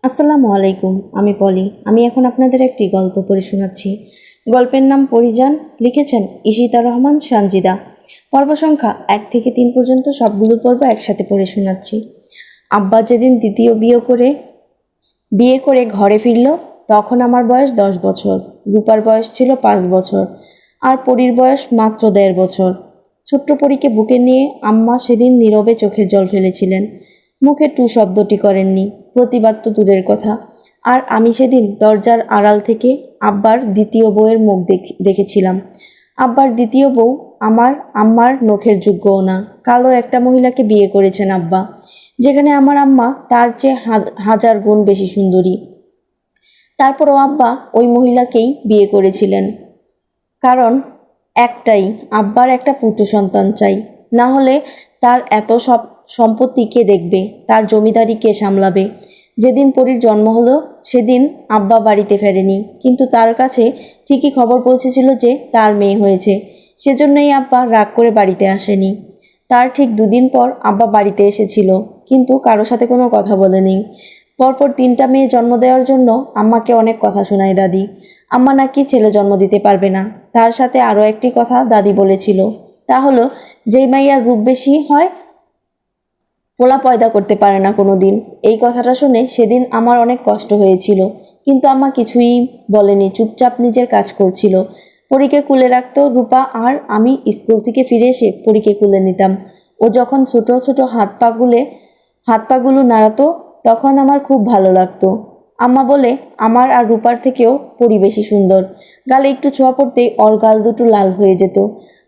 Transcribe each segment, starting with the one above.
আসসালামু আলাইকুম। আমি পলি। আমি এখন আপনাদের একটি গল্প পড়ে শোনাচ্ছি। গল্পের নাম পরিজান। লিখেছেন ইশিতা রহমান সানজিদা। পর্ব সংখ্যা 1 থেকে 3 পর্যন্ত সবগুলো পর্ব একসাথে পড়ে শোনাচ্ছি। আব্বা যেদিন দ্বিতীয় বিয়ে করে ঘরে ফিরল, তখন আমার বয়স 10 বছর। রূপার বয়স ছিল 5 বছর আর পরীর বয়স মাত্র 1.5 বছর। ছোট্ট পরীকে বুকে নিয়ে আম্মা সেদিন নীরবে চোখের জল ফেলেছিলেন। মুখে টু শব্দটি করেননি, প্রতিবাদ তো দূরের কথা। আর আমি সেদিন দরজার আড়াল থেকে আব্বার দ্বিতীয় বউয়ের মুখ দেখেছিলাম। আব্বার দ্বিতীয় বউ আমার আম্মার নখের যোগ্যও না। কালো একটা মহিলাকে বিয়ে করেছেন আব্বা, যেখানে আমার আম্মা তার চেয়ে হাজার গুণ বেশি সুন্দরী। তারপরও আব্বা ওই মহিলাকেই বিয়ে করেছিলেন, কারণ একটাই, আব্বার একটা পুত্র সন্তান চাই। না হলে তার এত সব সম্পত্তি কে দেখবে, তার জমিদারি কে সামলাবে। যেদিন পরীর জন্ম হলো সেদিন আব্বা বাড়িতে ফেরেনি, কিন্তু তার কাছে ঠিকই খবর পৌঁছেছিল যে তার মেয়ে হয়েছে। সেজন্যই আব্বা রাগ করে বাড়িতে আসেনি। তার ঠিক 2 দিন পর আব্বা বাড়িতে এসেছিল, কিন্তু কারো সাথে কোনো কথা বলেনি। পরপর 3টা মেয়ে জন্ম দেওয়ার জন্য আম্মাকে অনেক কথা শোনায় দাদি। আম্মা নাকি ছেলে জন্ম দিতে পারবে না। তার সাথে আরও একটি কথা দাদি বলেছিল, তা হলো যেই মাইয়ার রূপ বেশি হয় পোলা পয়দা করতে পারে না কোনো দিন। এই কথাটা শুনে সেদিন আমার অনেক কষ্ট হয়েছিল, কিন্তু আম্মা কিছুই বলেনি, চুপচাপ নিজের কাজ করছিল। পরীকে কুলে রাখতো রূপা, আর আমি স্কুল থেকে ফিরে এসে পরীকে কুলে নিতাম। ও যখন ছোট ছোট হাত পাগুলো নাড়াতো, তখন আমার খুব ভালো লাগতো। আম্মা বলে আমার আর রূপার থেকেও পরী বেশি সুন্দর। গালে একটু ছোঁয়া পড়তেই ওর গাল দুটো লাল হয়ে যেত,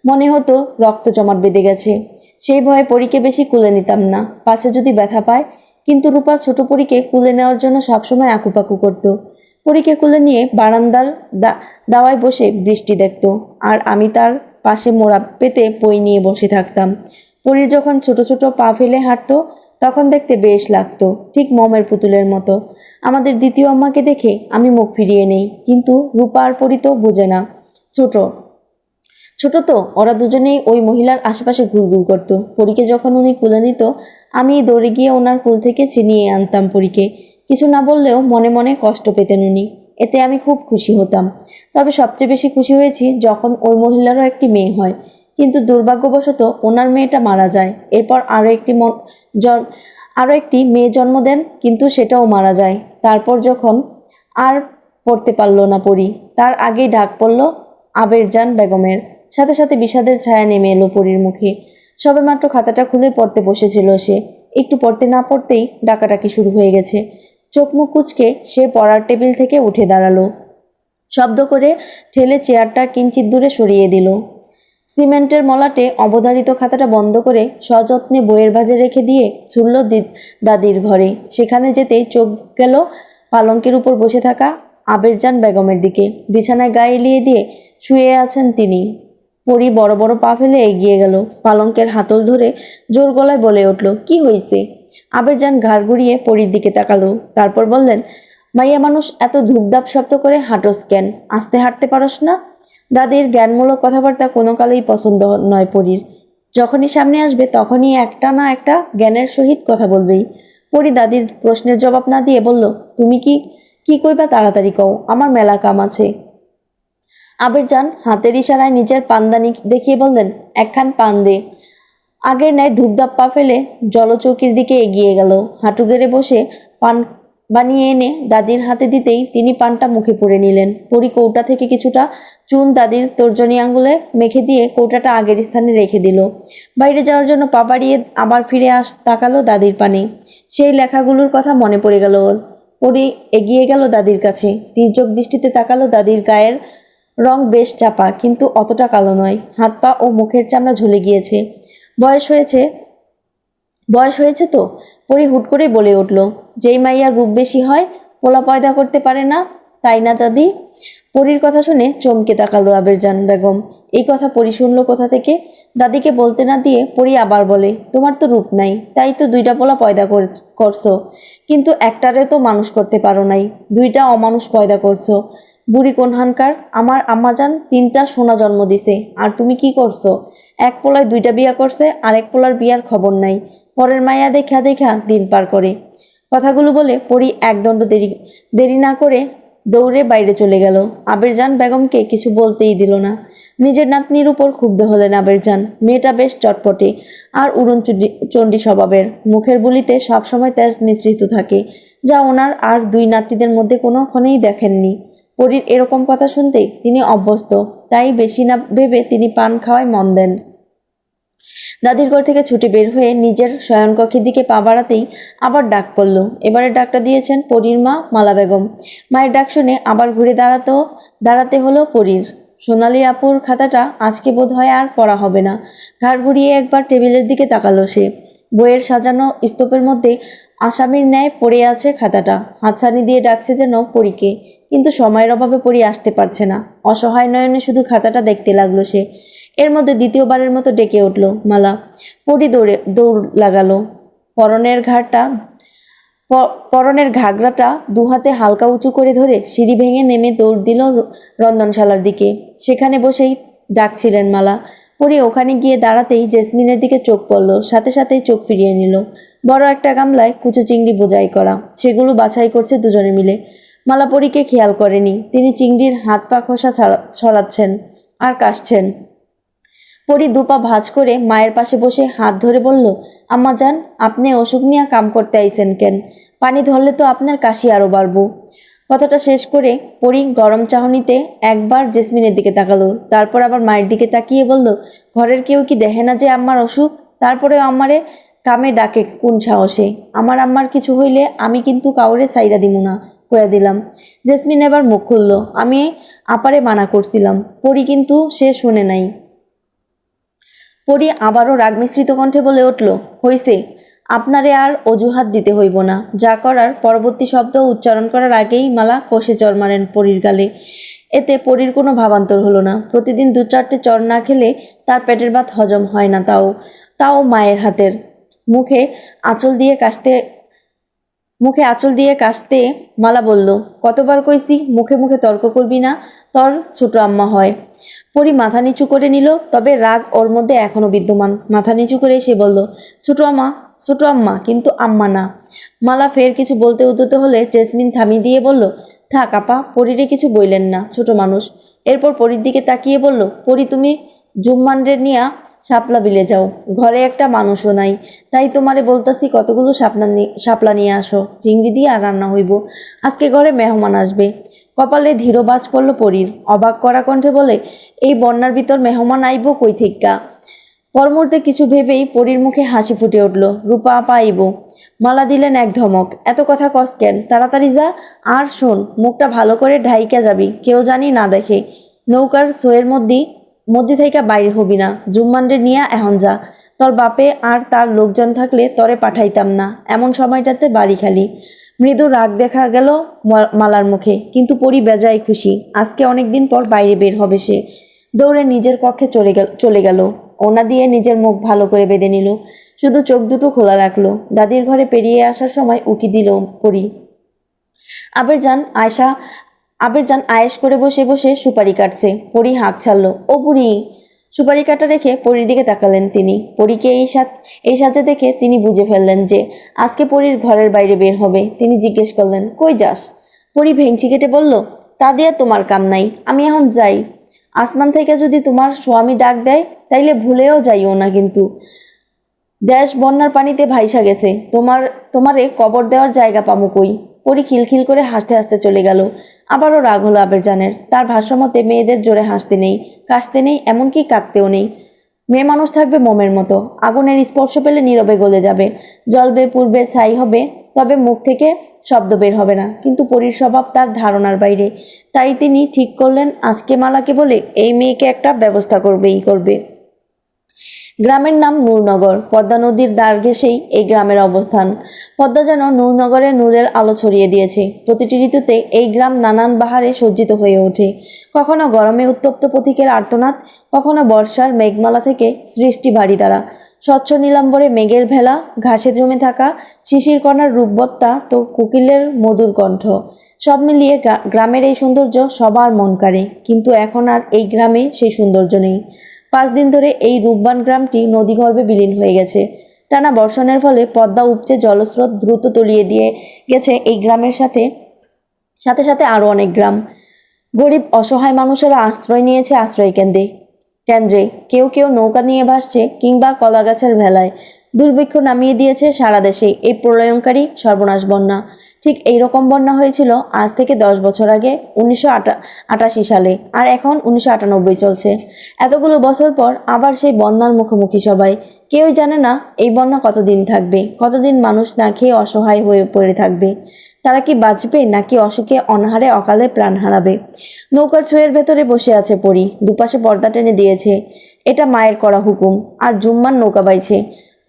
মনে হতো রক্ত জমাট বেঁধে গেছে। সেই ভয়ে পরীকে বেশি কুলে নিতাম না, পাছে যদি ব্যথা পায়। কিন্তু রূপা ছোট পরীকে কুলে নেওয়ার জন্য সবসময় আকুপাকু করত। পরীকে কুলে নিয়ে বারান্দার দাওয়ায় বসে বৃষ্টি দেখত, আর আমি তার পাশে মোড়া পেতে বই নিয়ে বসে থাকতাম। পরীর যখন ছোট ছোট পা ফেলে হাঁটতো, তখন দেখতে বেশ লাগতো, ঠিক মোমের পুতুলের মতো। আমাদের দ্বিতীয় আম্মাকে দেখে আমি মুখ ফিরিয়ে নেই, কিন্তু রূপা আর পরী তো বোঝে না। ছোট ছোট তো, ওরা দুজনেই ওই মহিলার আশেপাশে ঘুরঘুর করতো। পরীকে যখন উনি কুলে নিত, আমি দৌড়ে গিয়ে ওনার কুল থেকে ছিনিয়ে আনতাম পরীকে। কিছু না বললেও মনে মনে কষ্ট পেতেন উনি, এতে আমি খুব খুশি হতাম। তবে সবচেয়ে বেশি খুশি হয়েছি যখন ওই মহিলারও একটি মেয়ে হয়, কিন্তু দুর্ভাগ্যবশত ওনার মেয়েটা মারা যায়। এরপর আরও একটি মেয়ে জন্ম দেন, কিন্তু সেটাও মারা যায়। তারপর যখন আর পড়তে পারল না পরী, তার আগেই ডাক পড়ল আবেরজান বেগমের। সাথে সাথে বিষাদের ছায়া নেমে এলো পরীর মুখে। সবেমাত্র খাতাটা খুলে পড়তে বসেছিল সে, একটু পড়তে না পড়তেই ডাকাডাকি শুরু হয়ে গেছে। চোখ মুখ কুঁচকে সে পড়ার টেবিল থেকে উঠে দাঁড়ালো, শব্দ করে ঠেলে চেয়ারটা কিঞ্চিত দূরে সরিয়ে দিল। সিমেন্টের মলাটে অবধারিত খাতাটা বন্ধ করে সযত্নে বইয়ের ভাঁজে রেখে দিয়ে ছুটল দাদির ঘরে। সেখানে যেতেই চোখ গেল পালঙ্কের উপর বসে থাকা আবেরজান বেগমের দিকে। বিছানায় গায়ে এলিয়ে দিয়ে শুয়ে আছেন তিনি। পরী বড় বড় পা ফেলে এগিয়ে গেল, পালঙ্কের হাতল ধরে জোর গলায় বলে উঠল, কি হয়েছে? আবেরজান ঘাড় ঘুরিয়ে পরীর দিকে তাকালো, তারপর বললেন, মাইয়া মানুষ এত ধূপধাপ শব্দ করে হাঁটোস কেন? আস্তে হাঁটতে পারস না? দাদির জ্ঞানমূলক কথাবার্তা কোনো কালেই পছন্দ নয় পরীর। যখনই সামনে আসবে তখনই একটা না একটা জ্ঞানের সহিত কথা বলবেই। পরী দাদির প্রশ্নের জবাব না দিয়ে বলল, তুমি কি কি কইবা তাড়াতাড়ি কও, আমার মেলা কাম আছে। আবেরজান হাতের ইশারায় নিজের পানদানি দেখিয়ে বললেন, একখান পান দে। আগের ন্যায় ধূপধাপ পা ফেলে জলচৌকির দিকে এগিয়ে গেল। হাঁটু গেড়ে বসে পান বানিয়ে এনে দাদির হাতে দিতেই তিনি পানটা মুখে পুরে নিলেন। পরী কৌটা থেকে কিছুটা চুন দাদির তর্জনী আঙুলে মেখে দিয়ে কৌটাটা আগের স্থানে রেখে দিল। বাইরে যাওয়ার জন্য পা বাড়িয়ে আবার ফিরে তাকালো দাদির পানে। সেই লেখাগুলোর কথা মনে পড়ে গেল ওর। পরী এগিয়ে গেল দাদির কাছে, তির্যক দৃষ্টিতে তাকালো দাদির গায়ের রং বেশ চাপা, কিন্তু অতটা কালো নয়। হাত পা ও মুখের চামড়া ঝুলে গিয়েছে। বয়স হয়েছে বয়স হয়েছে তো। পরী হুট করে বলে উঠল, যেই মাইয়ার রূপ বেশি হয় পোলা পয়দা করতে পারে না, তাই না দাদি? পরীর কথা শুনে চমকে তাকালো আবেরজান বেগম। এই কথা পরী শুনলো কোথা থেকে? দাদিকে বলতে না দিয়ে পরী আবার বলে, তোমার তো রূপ নাই, তাই তো 2টা পোলা পয়দা করছো, কিন্তু একটারে তো মানুষ করতে পারো নাই, 2টা অমানুষ পয়দা করছো। বুড়ি কোনহানকার! আমার আম্মাজান 3টা সোনা জন্ম দিছে, আর তুমি কি করছো? এক পোলায় 2টা বিয়া করছে, আরেক পোলার বিয়ার খবর নাই। পরের মাইয়া দেখা দেখা দিন পার করে। কথাগুলো বলে পরি একদণ্ড দেরি না করে দৌড়ে বাইরে চলে গেল। আবেরজান বেগমকে কিছু বলতেই দিল না। নিজের নাতনির উপর ক্ষুব্ধ হলেন আবেরজান। মেয়েটা বেশ চটপটে আর চণ্ডী স্বভাবের, মুখের বুলিতে সবসময় তেজ মিশ্রিত থাকে, যা ওনার আর দুই নাতনিদের মধ্যে কোনোক্ষণেই দেখেননি। পরীর এরকম কথা শুনতেই তিনি অভ্যস্ত, তাই বেশি না ভেবে তিনি পান খাওয়ায় মন দেন। দাদির ঘর থেকে ছুটে বের হয়ে নিজের শয়নকক্ষের দিকে পা বাড়াতেই আবার ডাক পড়ল। এবারে ডাকটা দিয়েছেন পরীর মা মালা বেগম। মায়ের ডাক শুনে আবার ঘুরে দাঁড়াতে হলো পরীর। সোনালি আপুর খাতাটা আজকে বোধ হয় আর পড়া হবে না। ঘাড় ঘুরিয়ে একবার টেবিলের দিকে তাকালো সে। বইয়ের সাজানো স্তূপের মধ্যে আসামির ন্যায় পড়ে আছে খাতাটা। হাতছানি দিয়ে ডাকছে যেন পরীকে, কিন্তু সময়ের অভাবে পরী আসতে পারছে না। অসহায় নয়নে শুধু খাতাটা দেখতে লাগলো সে। এর মধ্যে দ্বিতীয়বারের মতো ডেকে উঠল মালা। পরী দৌড় লাগালো। পরনের ঘাগরাটা দুহাতে হালকা উঁচু করে ধরে সিঁড়ি ভেঙে নেমে দৌড় দিল রন্ধনশালার দিকে। সেখানে বসেই ডাকছিলেন মালা। পরী ওখানে গিয়ে দাঁড়াতেই জেসমিনের দিকে চোখ পড়ল, সাথে সাথেই চোখ ফিরিয়ে নিল। বড় একটা গামলায় কুচো চিংড়ি বোঝাই করা, সেগুলো বাছাই করছে দুজনে মিলে। মালা পরীকে খেয়াল করেনি। তিনি চিংড়ির হাত পা খোসা ছড়াচ্ছেন আর কাশছেন। পরী দুপা ভাঁজ করে মায়ের পাশে বসে হাত ধরে বলল, আম্মা যান, আপনি অসুখ নিয়ে কাম করতে আইছেন কেন? পানি ধরলে তো আপনার কাশি আরো বাড়বো। কথাটা শেষ করে পরী গরম চাহনিতে একবার জেসমিনের দিকে তাকালো, তারপর আবার মায়ের দিকে তাকিয়ে বলল, ঘরের কেউ কি দেখে না যে আম্মার অসুখ? তারপরেও আমারে কামে ডাকে কোন সাহসে? আমার আম্মার কিছু হইলে আমি কিন্তু কাউরে সাইরা দিমু না, কয়ে দিলাম। জেসমিন এবার মুখ খুলল। আমি আপারে মানা করছিলাম, পরী কিন্তু সে শুনে নাই। পরী আবারও রাগ মিশ্রিত কণ্ঠে বলে উঠল, হইছে, আপনারে আর অজুহাত দিতে হইব না। যা করার পরবর্তী শব্দ উচ্চারণ করার আগেই মালা কষে চর মারেন পরীর গালে। এতে পরীর কোনো ভাবান্তর হলো না। প্রতিদিন 2-4টে চর না খেলে তার পেটের ভাত হজম হয় না, তাও মায়ের হাতের। মুখে আঁচল দিয়ে কাশতে মালা বলল, কতবার কইছি মুখে মুখে তর্ক করবি না, তোর ছোট আম্মা হয়। পরী মাথা নিচু করে নিল, তবে রাগ ওর মধ্যে এখনো বিদ্যমান। মাথা নিচু করে সে বলল, ছোট আম্মা কিন্তু আম্মা না। মালা ফের কিছু বলতে উদ্যত হলে জেসমিন থামিয়ে দিয়ে বলল, থাক আপা, পরীরে কিছু বইলেন না, ছোট মানুষ। এরপর পরীর দিকে তাকিয়ে বলল, পরী তুমি জুম্মানরে নিয়া শাপলা বিলে যাও, ঘরে একটা মানুষও নাই, তাই তোমারে বলতাছি কতগুলো শাপলা নিয়ে আসো, চিংড়ি দিয়ে আর রান্না হইব, আজকে ঘরে মেহমান আসবে। কপালে ধীরবাজ পড়ল পরীর। অবাক করা কণ্ঠে বলে, এই বন্যার ভিতর মেহমান আইব কই থেইক্কা? পরমুহূর্তে কিছু ভেবেই পরীর মুখে হাসি ফুটে উঠল। রূপা আপা আইব। মালা দিলেন এক ধমক, এত কথা কস কেন? তাড়াতাড়ি যা, আর শোন, মুখটা ভালো করে ঢাইকা যাবি, কেউ জানি না দেখে। নৌকার সোয়ের মধ্যে থেকে বাইরে হবি না। জুম্মানরে নিয়া এখন যা। তোর বাপে আর তার লোকজন থাকলে তরে পাঠাইতাম না, এমন সময়টাতে বাড়ি খালি। মৃদু রাগ দেখা গেল মালার মুখে, কিন্তু পরী বেজায় খুশি। আজকে অনেকদিন পর বাইরে বের হবে সে। দৌড়ে নিজের কক্ষে চলে গেল। ওনা দিয়ে নিজের মুখ ভালো করে বেঁধে নিল, শুধু চোখ দুটো খোলা রাখলো। দাদির ঘরে পেরিয়ে আসার সময় উকি দিল পরী। আবেরজান আয়েশ করে বসে বসে সুপারি কাটছে। পরী হাঁক ছাড়লো, ও বুড়ি। সুপারি কাটা রেখে পরীর দিকে তাকালেন তিনি। পরীকে এই সাজে দেখে তিনি বুঝে ফেললেন যে আজকে পরীর ঘরের বাইরে বের হবে। তিনি জিজ্ঞেস করলেন, কই যাস? পরী ভেঙচি কেটে বলল, তা দিয়ে তোমার কাম নাই, আমি এখন যাই। আসমান থেকে যদি তোমার স্বামী ডাক দেয় তাইলে ভুলেও যাইও না, কিন্তু দেশ বন্যার পানিতে ভাইসা গেছে, তোমারে কবর দেওয়ার জায়গা পামু কই? পরী খিলখিল করে হাসতে হাসতে চলে গেল। আবারও রাগ হলো আবেরজানের। তার ভাষ্যমতে মেয়েদের জোরে হাসতে নেই, কাশতে নেই, এমনকি কাঁদতেও নেই। মেয়ে মানুষ থাকবে মোমের মতো, আগুনের স্পর্শ পেলে নীরবে গলে যাবে, জ্বলবে, পুড়বে, ছাই হবে, তবে মুখ থেকে শব্দ বের হবে না। কিন্তু পরীর স্বভাব তার ধারণার বাইরে। তাই তিনি ঠিক করলেন আজকে মালাকে বলে এই মেয়েকে একটা ব্যবস্থা করবে। গ্রামের নাম নূরনগর। পদ্মা নদীর দ্বার ঘেঁষেই এই গ্রামের অবস্থান। পদ্মা যেন নূরনগরে নূরের আলো ছড়িয়ে দিয়েছে। প্রতিটি ঋতুতে এই গ্রাম নানান বাহারে সজ্জিত হয়ে ওঠে। কখনো গরমে উত্তপ্ত পথিকের আর্তনাদ, কখনো বর্ষার মেঘমালা থেকে সৃষ্টি ভারী দ্বারা। স্বচ্ছ নীলাম্বরে মেঘের ভেলা, ঘাসে জমে থাকা শিশির কণার রূপবত্তা, তো কোকিলের মধুর কণ্ঠ, সব মিলিয়ে গ্রামের এই সৌন্দর্য সবার মন কাড়ে। কিন্তু এখন আর এই গ্রামে সেই সৌন্দর্য নেই। 5 দিন ধরে এই রূপবান গ্রামটি নদীগর্ভে বিলীন হয়ে গেছে। টানা বর্ষণের ফলে পদ্মা উপচে জলস্রোত দ্রুত তলিয়ে দিয়ে গেছে এই গ্রামের সাথে সাথে সাথে আরও অনেক গ্রাম। গরিব অসহায় মানুষেরা আশ্রয় নিয়েছে আশ্রয় কেন্দ্রে। কেউ কেউ নৌকা নিয়ে ভাসছে কিংবা কলা গাছের ভেলায়। দুর্ভিক্ষ নামিয়ে দিয়েছে সারা দেশে এই প্রলয়ঙ্কারী সর্বনাশ বন্যা। ঠিক এই রকম বন্যা হয়েছিল আজ থেকে 10 বছর আগে 1988 সালে, আর এখন 1998 চলছে। এতগুলো বছর পর আবার সেই বন্যার মুখোমুখি সবাই। কেউই জানে না এই বন্যা কতদিন থাকবে, কতদিন মানুষ না খেয়ে অসহায় হয়ে পড়ে থাকবে। তারা কি বাঁচবে নাকি অসুখে অনাহারে অকালে প্রাণ হারাবে? নৌকার ছয়ের ভেতরে বসে আছে পরী, দুপাশে পর্দা টেনে দিয়েছে। এটা মায়ের করা হুকুম। আর জুম্মান নৌকা বাইছে।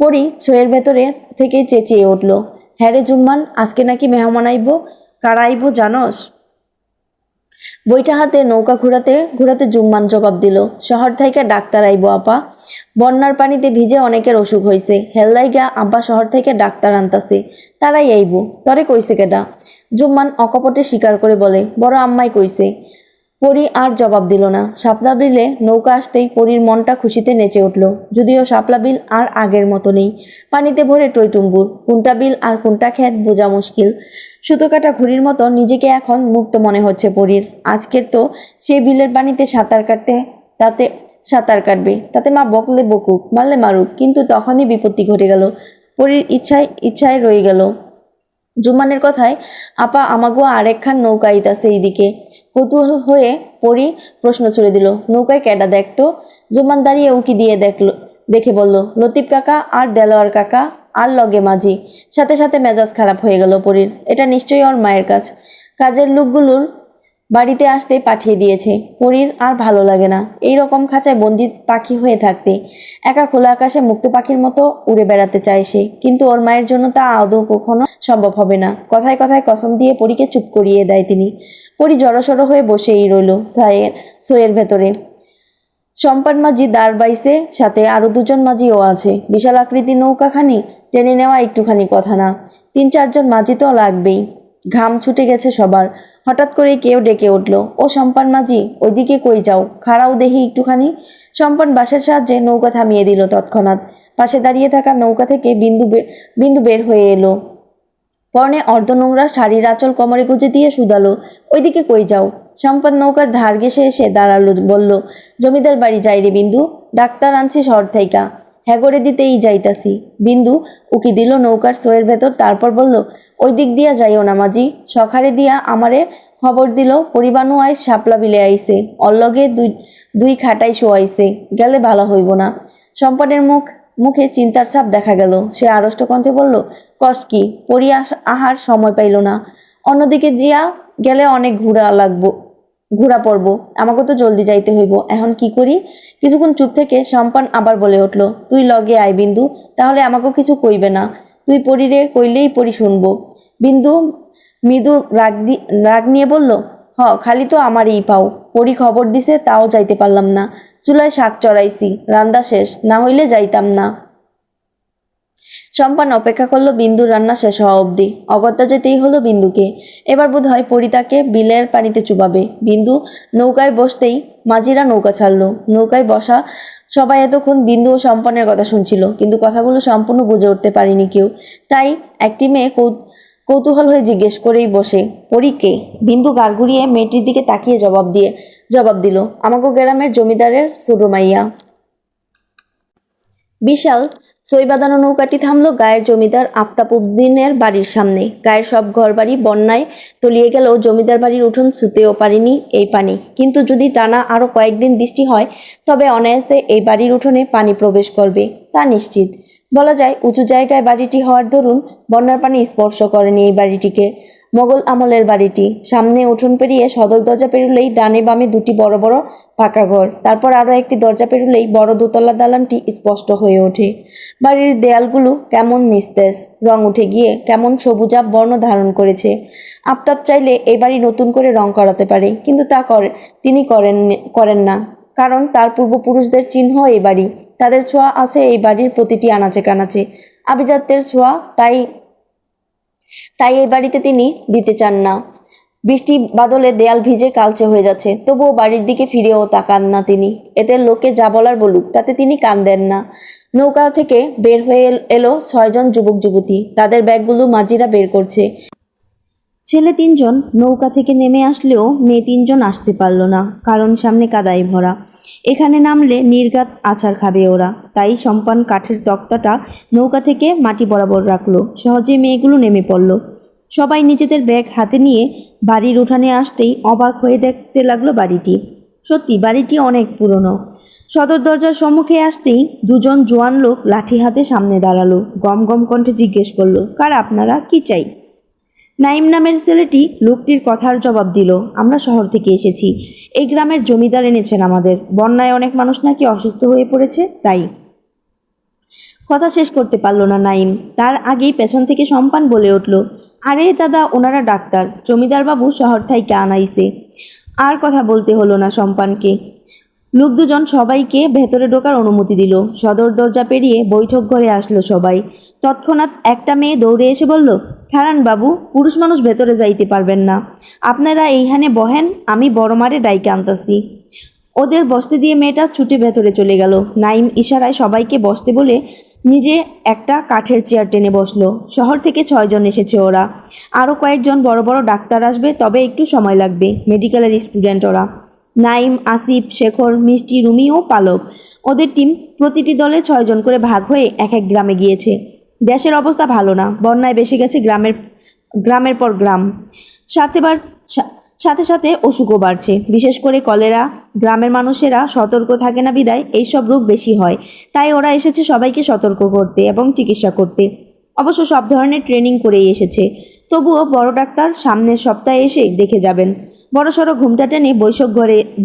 পরী ছয়ের ভেতরে থেকে চেঁচিয়ে উঠল, হ্যাঁ রে জুম্মান, আজকে নাকি মেহমান আইব। কারা আইব জানস? বইটা হাতে নৌকা ঘুরাতে ঘুরাতে জুম্মান জবাব দিল, শহর থেকে ডাক্তার আইব আপা। বন্যার পানিতে ভিজে অনেকের অসুখ হয়েছে, হেললাইগা আব্বা শহর থেকে ডাক্তার আনতাছে, তারাই আইব। তরে কইছে কেডা? জুম্মান অকপটে স্বীকার করে বলে, বড় আম্মাই কইছে। পরী আর জবাব দিল না। শাপলা বিলে নৌকা আসতেই পরীর মনটা খুশিতে নেচে উঠল। যদিও শাপলা বিল আর আগের মতো নেই, পানিতে ভরে টইটুম্বুর। কোনটা বিল আর কোনটা ক্ষেত বোঝা মুশকিল। সুতো কাটা ঘুড়ির মতো নিজেকে এখন মুক্ত মনে হচ্ছে পরীর। আজকের তো সেই বিলের পানিতে সাঁতার কাটবে, তাতে মা বকলে বকুক, মারলে মারুক, কিন্তু তখনই বিপত্তি ঘটে গেল। পরীর ইচ্ছায় রয়ে গেল। জুম্মানের কথায় আপা আমাগো আরেকখান নৌকা আইতাছে এইদিকে। কৌতূহল হয়ে পরী প্রশ্ন ছুড়ে দিল, নৌকায় ক্যাডা দেখতো? জুম্মান দাঁড়িয়ে উকি দিয়ে দেখে বলল, লতিফ কাকা আর দেলোয়ার কাকা আর লগে মাঝি। সাথে সাথে মেজাজ খারাপ হয়ে গেল পরীর। এটা নিশ্চয়ই ওর মায়ের কাজের লোকগুলোর বাড়িতে আসতে পাঠিয়ে দিয়েছে। পরীর আর ভালো লাগে না এই রকম খাঁচায় বন্দি পাখি হয়ে থাকতে। একা খোলা আকাশে মুক্ত পাখির মতো উড়ে বেড়াতে চায় সে, কিন্তু ওর মায়ের জন্য তা আদৌ কখনো সম্ভব হবে না। কথায় কথায় কসম দিয়ে পরীকে চুপ করিয়ে দেয় তিনি। পরী জড়সড় হয়ে বসেই রইল সইয়ের ভেতরে। সম্পান মাঝি দাঁড় বাইছে, সাথে আরো দুজন মাঝিও আছে। বিশাল আকৃতির নৌকাখানি টেনে নেওয়া একটুখানি কথা না, 3-4 জন মাঝি তো লাগবেই। ঘাম ছুটে গেছে সবার। হঠাৎ করে কেউ ডেকে উঠল, ও সম্পান মাঝি, ওইদিকে কই যাও, খাড়াও দেখি একটুখানি। সম্পান বাঁশের সাহায্যে নৌকা থামিয়ে দিল তৎক্ষণাৎ। পাশে দাঁড়িয়ে থাকা নৌকা থেকে বিন্দু বের হয়ে এলো। পরনে অর্ধনোংরা শাড়ির আঁচল কোমরে গুজে দিয়ে শুধালো, ওইদিকে কই যাও? সম্পান নৌকার ধার ঘেসে এসে দাঁড়ালো, বলল, জমিদার বাড়ি যাই রে বিন্দু, ডাক্তার আনছি শহর থাইকা। হ্যাগরে দিতেই যাইতাছি। বিন্দু উকি দিল নৌকার সোয়ের ভেতর, তারপর বলল, ওই দিক দিয়া যাইও না মাঝি, সখারে দিয়া আমারে খবর দিল পরিবানু আইস শাপলা বিলে আইছে, অল্লগে দুই খাটাই শোয়াইছে, গেলে ভালো হইব না। সম্পানের মুখে চিন্তার ছাপ দেখা গেল। সে আড়ষ্ট কণ্ঠে বলল, কষ্ট কি? পড়ি আহার সময় পাইল না। অন্যদিকে দিয়া গেলে অনেক ঘোরা পড়ব, আমাকে তো জলদি যাইতে হইব। এখন কি করি? কিছুক্ষণ চুপ থেকে সম্পান আবার বলে উঠল, তুই লগে আয় বিন্দু, তাহলে আমাকে কিছু কইবে না। তুই পরিরে কইলেই পরি শুনব। বিন্দু মৃদু রাগ নিয়ে বলল, খালি তো আমারই পাও। পরি খবর দিছে, তাও যাইতে পারলাম না। চুলায় শাক চড়াইছি, রান্না শেষ, না হইলে যাইতাম না। সম্পান অপেক্ষা করলো বিন্দুর রান্না শেষ হওয়া অবধি। অগত্যা যেতেই হলো বিন্দুকে। এবার বোধ হয় পরি তাকে বিলের পানিতে চুবাবে। বিন্দু নৌকায় বসতেই মাঝিরা নৌকা ছাড়লো। নৌকায় বসা সবাই এতক্ষণ বিন্দু ও সম্পানের কথা শুনছিল, কিন্তু কথাগুলো সম্পূর্ণ বুঝে উঠতে পারেনি কেউ। তাই একটি মেয়ে কৌতূহল হয়ে জিজ্ঞেস করেই বসে, পরি কে? বিন্দু গাড় ঘুরিয়ে মেয়েটির দিকে তাকিয়ে জবাব দিল, আমাকে গ্রামের জমিদারের ছোট মাইয়া। বিশাল সই বাঁধানো নৌকাটি থামলো গায়ের জমিদার আফতাবউদ্দিনের বাড়ির সামনে। গায়ের সব ঘরবাড়ি বন্যায় তলিয়ে গেলেও জমিদার বাড়ির উঠোন ছুঁতেও পারেনি এই পানি। কিন্তু যদি টানা আরো কয়েকদিন বৃষ্টি হয়, তবে অনায়াসে এই বাড়ির উঠোনে পানি প্রবেশ করবে, তা নিশ্চিত। বলা যায় উঁচু জায়গায় বাড়িটি হওয়ার দরুন বন্যার পানি স্পর্শ করেনি এই বাড়িটিকে। মোগল আমলের বাড়িটি। সামনে উঠোন পেরিয়ে সদর দরজা পেরুলেই ডানে বামে দুটি বড় বড় পাকা ঘর, তারপর আরো একটি দরজা পেরুলেই বড় দোতলা দালানটি স্পষ্ট হয়ে ওঠে। বাড়ির দেয়ালগুলো কেমন নিস্তেজ, রং উঠে গিয়ে কেমন সবুজাভ বর্ণ ধারণ করেছে। আফতাব চাইলে এই বাড়ি নতুন করে রং করাতে পারে, কিন্তু তিনি করেন না, কারণ তার পূর্বপুরুষদের চিহ্ন এই বাড়ি। তাদের ছোঁয়া আছে এই বাড়ির প্রতিটি আনাচে কানাচে, আভিজাত্যের ছোঁয়া। তাই এই বাড়িতে তিনি দিতে চান না। বৃষ্টি বাদলে দেয়াল ভিজে কালচে হয়ে যাচ্ছে, তবুও বাড়ির দিকে ফিরেও তাকান না তিনি। এদের লোকে যা বলার বলুক, তাতে তিনি কান দেন না। নৌকা থেকে বের হয়ে এলো 6 জন যুবক যুবতী। তাদের ব্যাগগুলো মাঝিরা বের করছে। ছেলে 3 জন নৌকা থেকে নেমে আসলেও মেয়ে 3 জন আসতে পারল না, কারণ সামনে কাদায় ভরা। এখানে নামলে নির্ঘাত আছাড় খাবে ওরা। তাই সম্পান কাঠের তক্তাটা নৌকা থেকে মাটি বরাবর রাখলো। সহজে মেয়েগুলো নেমে পড়ল। সবাই নিজেদের ব্যাগ হাতে নিয়ে বাড়ির উঠানে আসতেই অবাক হয়ে দেখতে লাগলো বাড়িটি। সত্যি বাড়িটি অনেক পুরনো। সদর দরজার সম্মুখে আসতেই 2 জন জোয়ান লোক লাঠি হাতে সামনে দাঁড়ালো। গম গম কণ্ঠে জিজ্ঞেস করলো, কারা আপনারা, কি চাই? নাইম নামের ছেলেটি লোকটির কথার জবাব দিল, আমরা শহর থেকে এসেছি। এই গ্রামের জমিদার এনেছেন আমাদের। বন্যায় অনেক মানুষ নাকি অসুস্থ হয়ে পড়েছে, তাই। কথা শেষ করতে পারল না নাইম, তার আগেই পেছন থেকে সম্পান বলে উঠল, আরে দাদা, ওনারা ডাক্তার, জমিদার বাবু শহর থাইকা আনাইছে। আর কথা বলতে হলো না সম্পানকে। লোক 2 জন সবাইকে ভেতরে ঢোকার অনুমতি দিল। সদর দরজা পেরিয়ে বৈঠক ঘরে আসলো সবাই। তৎক্ষণাৎ একটা মেয়ে দৌড়ে এসে বলল, খারান বাবু, পুরুষ মানুষ ভেতরে যাইতে পারবেন না। আপনারা এইখানে বহেন, আমি বড় মারে ডাইকে আনতাছি। ওদের বসতে দিয়ে মেয়েটা ছুটে ভেতরে চলে গেল। নাইম ইশারায় সবাইকে বসতে বলে নিজে একটা কাঠের চেয়ার টেনে বসলো। শহর থেকে 6 জন এসেছে ওরা। আরও কয়েকজন বড় বড় ডাক্তার আসবে, তবে একটু সময় লাগবে। মেডিকেলের স্টুডেন্ট ওরা। নাইম, আসিফ, শেখর, মিষ্টি, রুমি ও পালক। ওদের টিম প্রতিটি দলে 6 জন করে ভাগ হয়ে এক এক গ্রামে গিয়েছে। দেশের অবস্থা ভালো না, বন্যায় বেশি গেছে গ্রামের পর গ্রাম। সাথে সাথে অসুখও বাড়ছে, বিশেষ করে কলেরা। গ্রামের মানুষেরা সতর্ক থাকে না বিদায় এইসব রোগ বেশি হয়। তাই ওরা এসেছে সবাইকে সতর্ক করতে এবং চিকিৎসা করতে। অবশ্য সব ধরনের ট্রেনিং করেই এসেছে। তবুও বড় ডাক্তার সামনের সপ্তাহে এসে দেখে যাবেন। বড়সড় ঘুমটা টেনে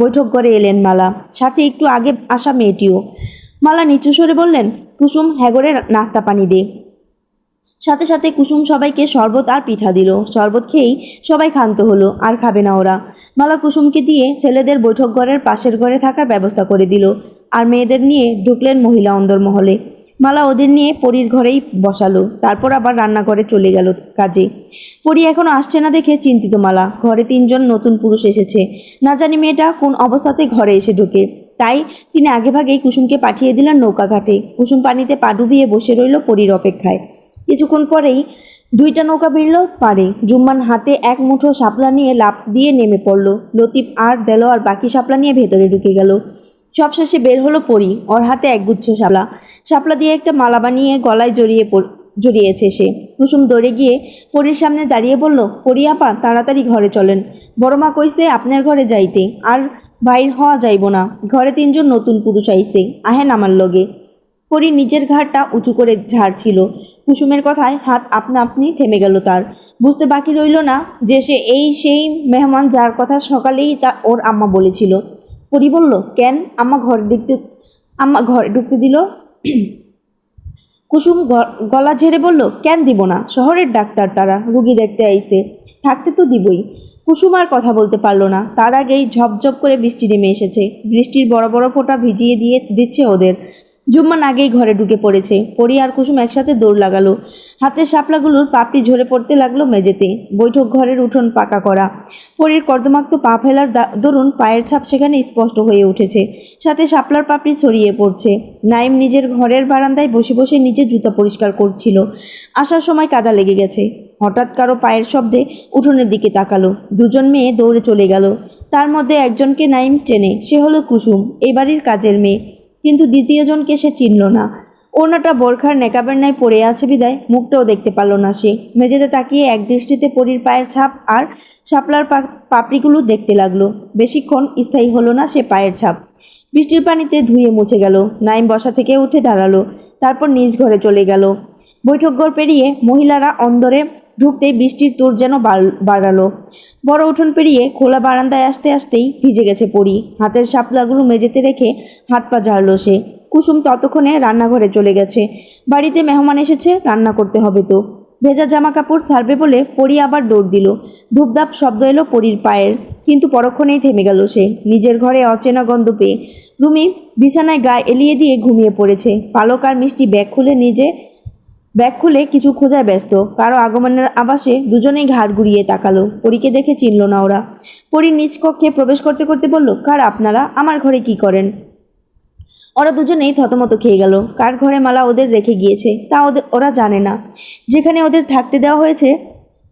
বৈঠক ঘরে এলেন মালা, সাথে একটু আগে আসা মেয়েটিও। মালা নিচু স্বরে বললেন, কুসুম, হ্যাগরে নাস্তা পানি দে। সাথে সাথে কুসুম সবাইকে শরবত আর পিঠা দিল। শরবত খেয়েই সবাই ক্ষান্ত হলো, আর খাবে না ওরা। মালা কুসুমকে দিয়ে ছেলেদের বৈঠক ঘরের পাশের ঘরে থাকার ব্যবস্থা করে দিল, আর মেয়েদের নিয়ে ঢুকলেন মহিলা অন্দরমহলে। মালা ওদের নিয়ে পরীর ঘরেই বসালো, তারপর আবার রান্নাঘরে চলে গেল কাজে। পরী এখনো আসছে না দেখে চিন্তিত মালা। ঘরে 3 জন নতুন পুরুষ এসেছে, না জানি মেয়েটা কোন অবস্থাতে ঘরে এসে ঢোকে। তাই তিনি আগেভাগেই কুসুমকে পাঠিয়ে দিলেন নৌকা ঘাটে। কুসুম পানিতে পা ডুবিয়ে বসে রইল পরীর অপেক্ষায়। কিছুক্ষণ পরেই 2টা নৌকা ভিড়ল পারে। জুম্মান হাতে এক মুঠো শাপলা নিয়ে লাফ দিয়ে নেমে পড়ল। লতিফ আর দেলোয়ার বাকি শাপলা নিয়ে ভেতরে ঢুকে গেল। সবশেষে বের হলো পরী, ওর হাতে একগুচ্ছ শাপলা দিয়ে একটা মালা বানিয়ে গলায় জড়িয়েছে সে। কুসুম দৌড়ে গিয়ে পরীর সামনে দাঁড়িয়ে বলল, পরী আপা, তাড়াতাড়ি ঘরে চলেন। বড় মা কইছে আপনার ঘরে যাইতে, আর বাইর হওয়া যাইব না। ঘরে 3 জন নতুন পুরুষ আইছে, আহেন আমার লগে। পরী নিজের ঘাড়টা উঁচু করে ঝাড়ছিল। কুসুমের কথায় হাত আপনা আপনি থেমে গেল তার। বুঝতে বাকি রইল না যে সেই মেহমান যার কথা সকালেই ওর আম্মা বলেছিল। পরী বলল, কেন আম্মা ঘরে ঢুকতে দিল? কুসুম গলা ঝেড়ে বলল, কেন দিব না, শহরের ডাক্তার, তারা রুগী দেখতে আইছে, থাকতে তো দিবই। কুসুম আর কথা বলতে পারল না। তার আগেই ঝপঝপ করে বৃষ্টি নেমে এসেছে। বৃষ্টির বড় বড় ফোঁটা ভিজিয়ে দিচ্ছে ওদের। জুম্মান আগেই ঘরে ঢুকে পড়েছে। পরী আর কুসুম একসাথে দৌড় লাগালো। হাতের শাপলাগুলোর পাপড়ি ঝরে পড়তে লাগলো মেঝেতে। বৈঠক ঘরের উঠোন পাকা করা। পরীর কর্দমাক্ত পা ফেলার দরুন পায়ের ছাপ সেখানে স্পষ্ট হয়ে উঠেছে, সাথে শাপলার পাপড়ি ছড়িয়ে পড়ছে। নাইম নিজের ঘরের বারান্দায় বসে বসে নিজের জুতা পরিষ্কার করছিল। আসার সময় কাদা লেগে গেছে। হঠাৎ কারো পায়ের শব্দে উঠোনের দিকে তাকালো। 2 জন মেয়ে দৌড়ে চলে গেল। তার মধ্যে একজনকে নাইম চেনে, সে হলো কুসুম, এই বাড়ির কাজের মেয়ে। কিন্তু দ্বিতীয়জনকে সে চিনল না। ওড়নাটা বোরখার নেকাবের ন্যায় পড়ে আছে বিদায় মুখটাও দেখতে পারল না সে। মেঝেতে তাকিয়ে এক দৃষ্টিতে পরীর পায়ের ছাপ আর শাপলার পাপড়িগুলো দেখতে লাগলো। বেশিক্ষণ স্থায়ী হলো না সে পায়ের ছাপ। বৃষ্টির পানিতে ধুয়ে মুছে গেল। নাইম বসা থেকে উঠে দাঁড়ালো, তারপর নিজ ঘরে চলে গেল। বৈঠক ঘর পেরিয়ে মহিলারা অন্দরে ঢুকতেই বৃষ্টির তোর যেন বাড়ালো। বড় উঠোন পেরিয়ে খোলা বারান্দায় আসতেই ভিজে গেছে পরী। হাতের শাপলাগুলো মেঝেতে রেখে হাত পা ঝাড়ল সে। কুসুম ততক্ষণে রান্নাঘরে চলে গেছে। বাড়িতে মেহমান এসেছে, রান্না করতে হবে তো। ভেজা জামা কাপড় ছাড়বে বলে পরী আবার দৌড় দিল। ধূপধাপ শব্দ এলো পরীর পায়ের, কিন্তু পরক্ষণেই থেমে গেল সে, নিজের ঘরে অচেনা গন্ধ পেয়ে। রুমি বিছানায় গা এলিয়ে দিয়ে ঘুমিয়ে পড়েছে। পালক আর মিষ্টি ব্যাগ খুলে ব্যাগ খুলে কিছু খোঁজায় ব্যস্ত। কারো আগমনের আভাসে দুজনেই ঘাড় ঘুরিয়ে তাকালো। পরীকে দেখে চিনল না ওরা। পরী নিজ কক্ষে প্রবেশ করতে করতে বলল, কার আপনারা? আমার ঘরে কি করেন? ওরা দুজনেই থতমত খেয়ে গেল। কার ঘরে মালা ওদের রেখে গিয়েছে তা ওরা জানে না। যেখানে ওদের থাকতে দেওয়া হয়েছে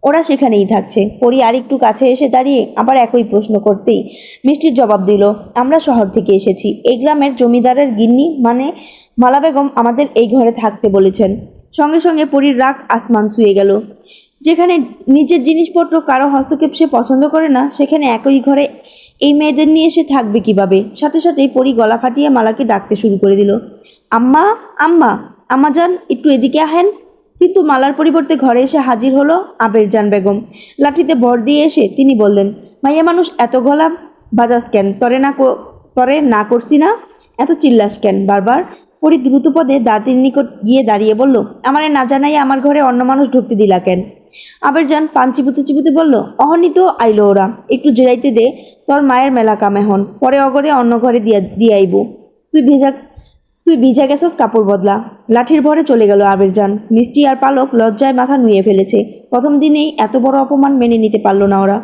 ওরা সেখানেই থাকছে। পরী আরেকটু কাছে এসে দাঁড়িয়ে আবার একই প্রশ্ন করতেই মিষ্টির জবাব দিল, আমরা শহর থেকে এসেছি। এই গ্রামের জমিদারের গিন্নি মানে মালা বেগম আমাদের এই ঘরে থাকতে বলেছেন। সঙ্গে সঙ্গে পরীর রাগ আসমান ছুঁয়ে গেল। যেখানে নিজের জিনিসপত্র কারো হস্তক্ষেপ সে পছন্দ করে না, সেখানে একই ঘরে এই মেয়েদের নিয়ে এসে থাকবে কিভাবে? সাথে সাথেই পরী গলা ফাটিয়ে মালাকে ডাকতে শুরু করে দিল, আম্মা আম্মা, আম্মা যান একটু এদিকে আহেন। কিন্তু মালার পরিবর্তে ঘরে এসে হাজির হলো আবেরজান বেগম। লাঠিতে ভর দিয়ে এসে তিনি বললেন, মাইয়া মানুষ এত গলা বাজাস কেন? তরে না করছি না? এত চিল্লাস কেন বারবার? পরী দ্রুতপদে দাঁতের নিকট গিয়ে দাঁড়িয়ে বলল, আমারে না জানাই আমার ঘরে অন্য মানুষ ঢুকতে দিলা কেন? আবেরজান পান চিবুতে চিবুতে বলল, অহনি তো আইলো ওরা, একটু জেরাইতে দে, তোর মায়ের মেলা কাম এখন, পরে অগরে অন্য ঘরে দিয়াইব। তুই ভিজা গেছস, কাপড় বদলা। লাঠির ভরে চলে গেল আবেরজান। মিষ্টি আর পালক লজ্জায় মাথা নুয়ে ফেলেছে। প্রথম দিনেই এত বড় অপমান মেনে নিতে পারল না ওরা।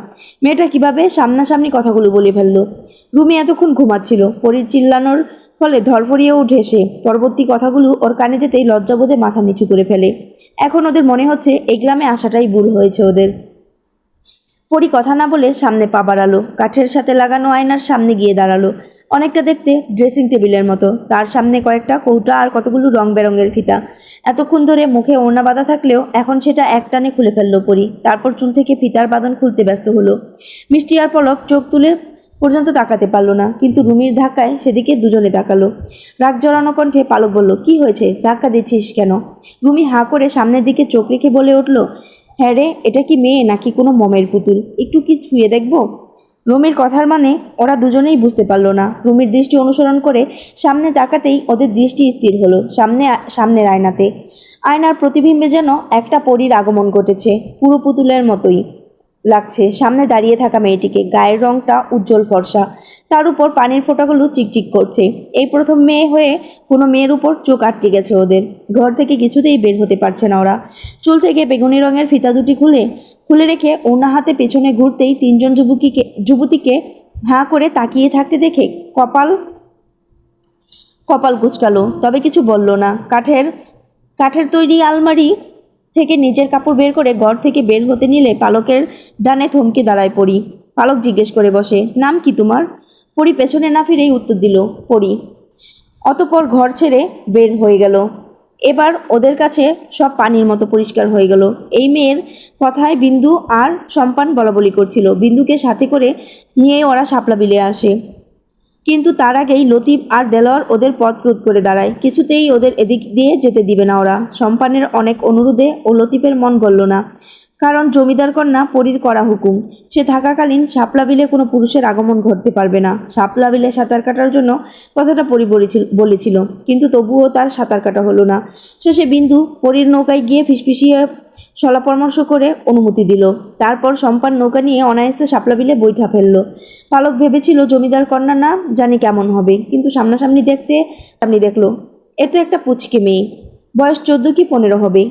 মেয়েটা কিভাবে সামনাসামনি কথাগুলো বলে ফেললো। রুমি এতক্ষণ ঘুমাচ্ছিল। পরীর চিল্লানোর ফলে ধরফরিয়ে উঠে সে। পরবর্তী কথাগুলো ওর কানে যেতেই লজ্জাবোধে মাথা নিচু করে ফেলে। এখন ওদের মনে হচ্ছে এই গ্রামে আসাটাই ভুল হয়েছে ওদের। পরী কথা না বলে সামনে পা বাড়ালো। কাঠের সাথে লাগানো আয়নার সামনে গিয়ে দাঁড়ালো। অনেকটা দেখতে ড্রেসিং টেবিলের মতো। তার সামনে কয়েকটা কৌটা আর কতগুলো রং বেরঙের ফিতা। এতক্ষণ ধরে মুখে ওড়না বাঁধা থাকলেও এখন সেটা একটানে খুলে ফেললো পরী। তারপর চুল থেকে ফিতার বাঁধন খুলতে ব্যস্ত হলো। মিষ্টি আর পলক চোখ তুলে পর্যন্ত তাকাতে পারলো না, কিন্তু রুমির ধাক্কায় সেদিকে দুজনে তাকালো। রাগ জড়ানো কণ্ঠে পালক বলল, কি হয়েছে? ধাক্কা দিচ্ছিস কেন? রুমি হাঁ করে সামনের দিকে চোখ রেখে বলে উঠল, হ্যাঁ রে, এটা কি মেয়ে নাকি কোনো মমের পুতুল? একটু কি ছুঁয়ে দেখবো? রুমির কথার মানে ওরা দুজনেই বুঝতে পারলো না। রুমির দৃষ্টি অনুসরণ করে সামনে তাকাতেই ওদের দৃষ্টি স্থির হলো সামনের আয়নাতে। আয়নার প্রতিবিম্বে যেন একটা পরীর আগমন ঘটেছে, পুরো পুতুলের মতোই লাগছে সামনে দাঁড়িয়ে থাকা মেয়েটিকে। গায়ের রংটা উজ্জ্বল ফর্সা, তার উপর পানির ফোঁটাগুলো চিকচিক করছে। এই প্রথম মেয়ে হয়ে কোনো মেয়ের উপর চোখ আটকে গেছে ওদের। ঘর থেকে কিছুতেই বের হতে পারছে না ওরা। চুল থেকে বেগুনি রঙের ফিতা দুটি খুলে রেখে ওনা হাতে পেছনে ঘুরতেই তিনজন যুবতীকে হাঁ করে তাকিয়ে থাকতে দেখে কপাল কুঁচকালো, তবে কিছু বলল না। কাঠের তৈরি আলমারি থেকে নিজের কাপড় বের করে ঘর থেকে বের হতে নিলে পালকের ডানে থমকে দাঁড়ায় পরী। পালক জিজ্ঞেস করে বসে, নাম কি তোমার? পরী পেছনে না ফিরেই উত্তর দিল, পরী। অতঃপর ঘর ছেড়ে বের হয়ে গেল। এবার ওদের কাছে সব পানির মতো পরিষ্কার হয়ে গেল। এই মেয়ের কথায় বিন্দু আর সম্পান বলাবলি করছিল। বিন্দুকে সাথে করে নিয়ে ওরা শাপলা বিলে আসে, কিন্তু তার আগেই লতিফ আর দেলোয়ার ওদের পথ রোধ করে দাঁড়ায়। কিছুতেই ওদের এদিক দিয়ে যেতে দিবে না ওরা। সম্পানের অনেক অনুরোধে ও লতিফের মন গলল না, কারণ জমিদার কন্যা পরীর করা হুকুম, সে থাকাকালীন শাপলা বিলে কোনো পুরুষের আগমন ঘটতে পারবে না। শাপলা বিলে সাঁতার কাটার জন্য কথাটা পরী বলেছিল, কিন্তু তবুও তার সাঁতার কাটা হলো না। শেষে বিন্দু পরীর নৌকায় গিয়ে ফিসফিসিয়ে সলা পরামর্শ করে অনুমতি দিল। তারপর সম্পান নৌকা নিয়ে অনায়াসে শাপলা বিলে বৈঠা ফেললো। পালক ভেবেছিল জমিদার কন্যা না জানি কেমন হবে, কিন্তু সামনাসামনি দেখলো এ তো একটা পুচকে মেয়ে, বয়স 14 কি 15 হবে।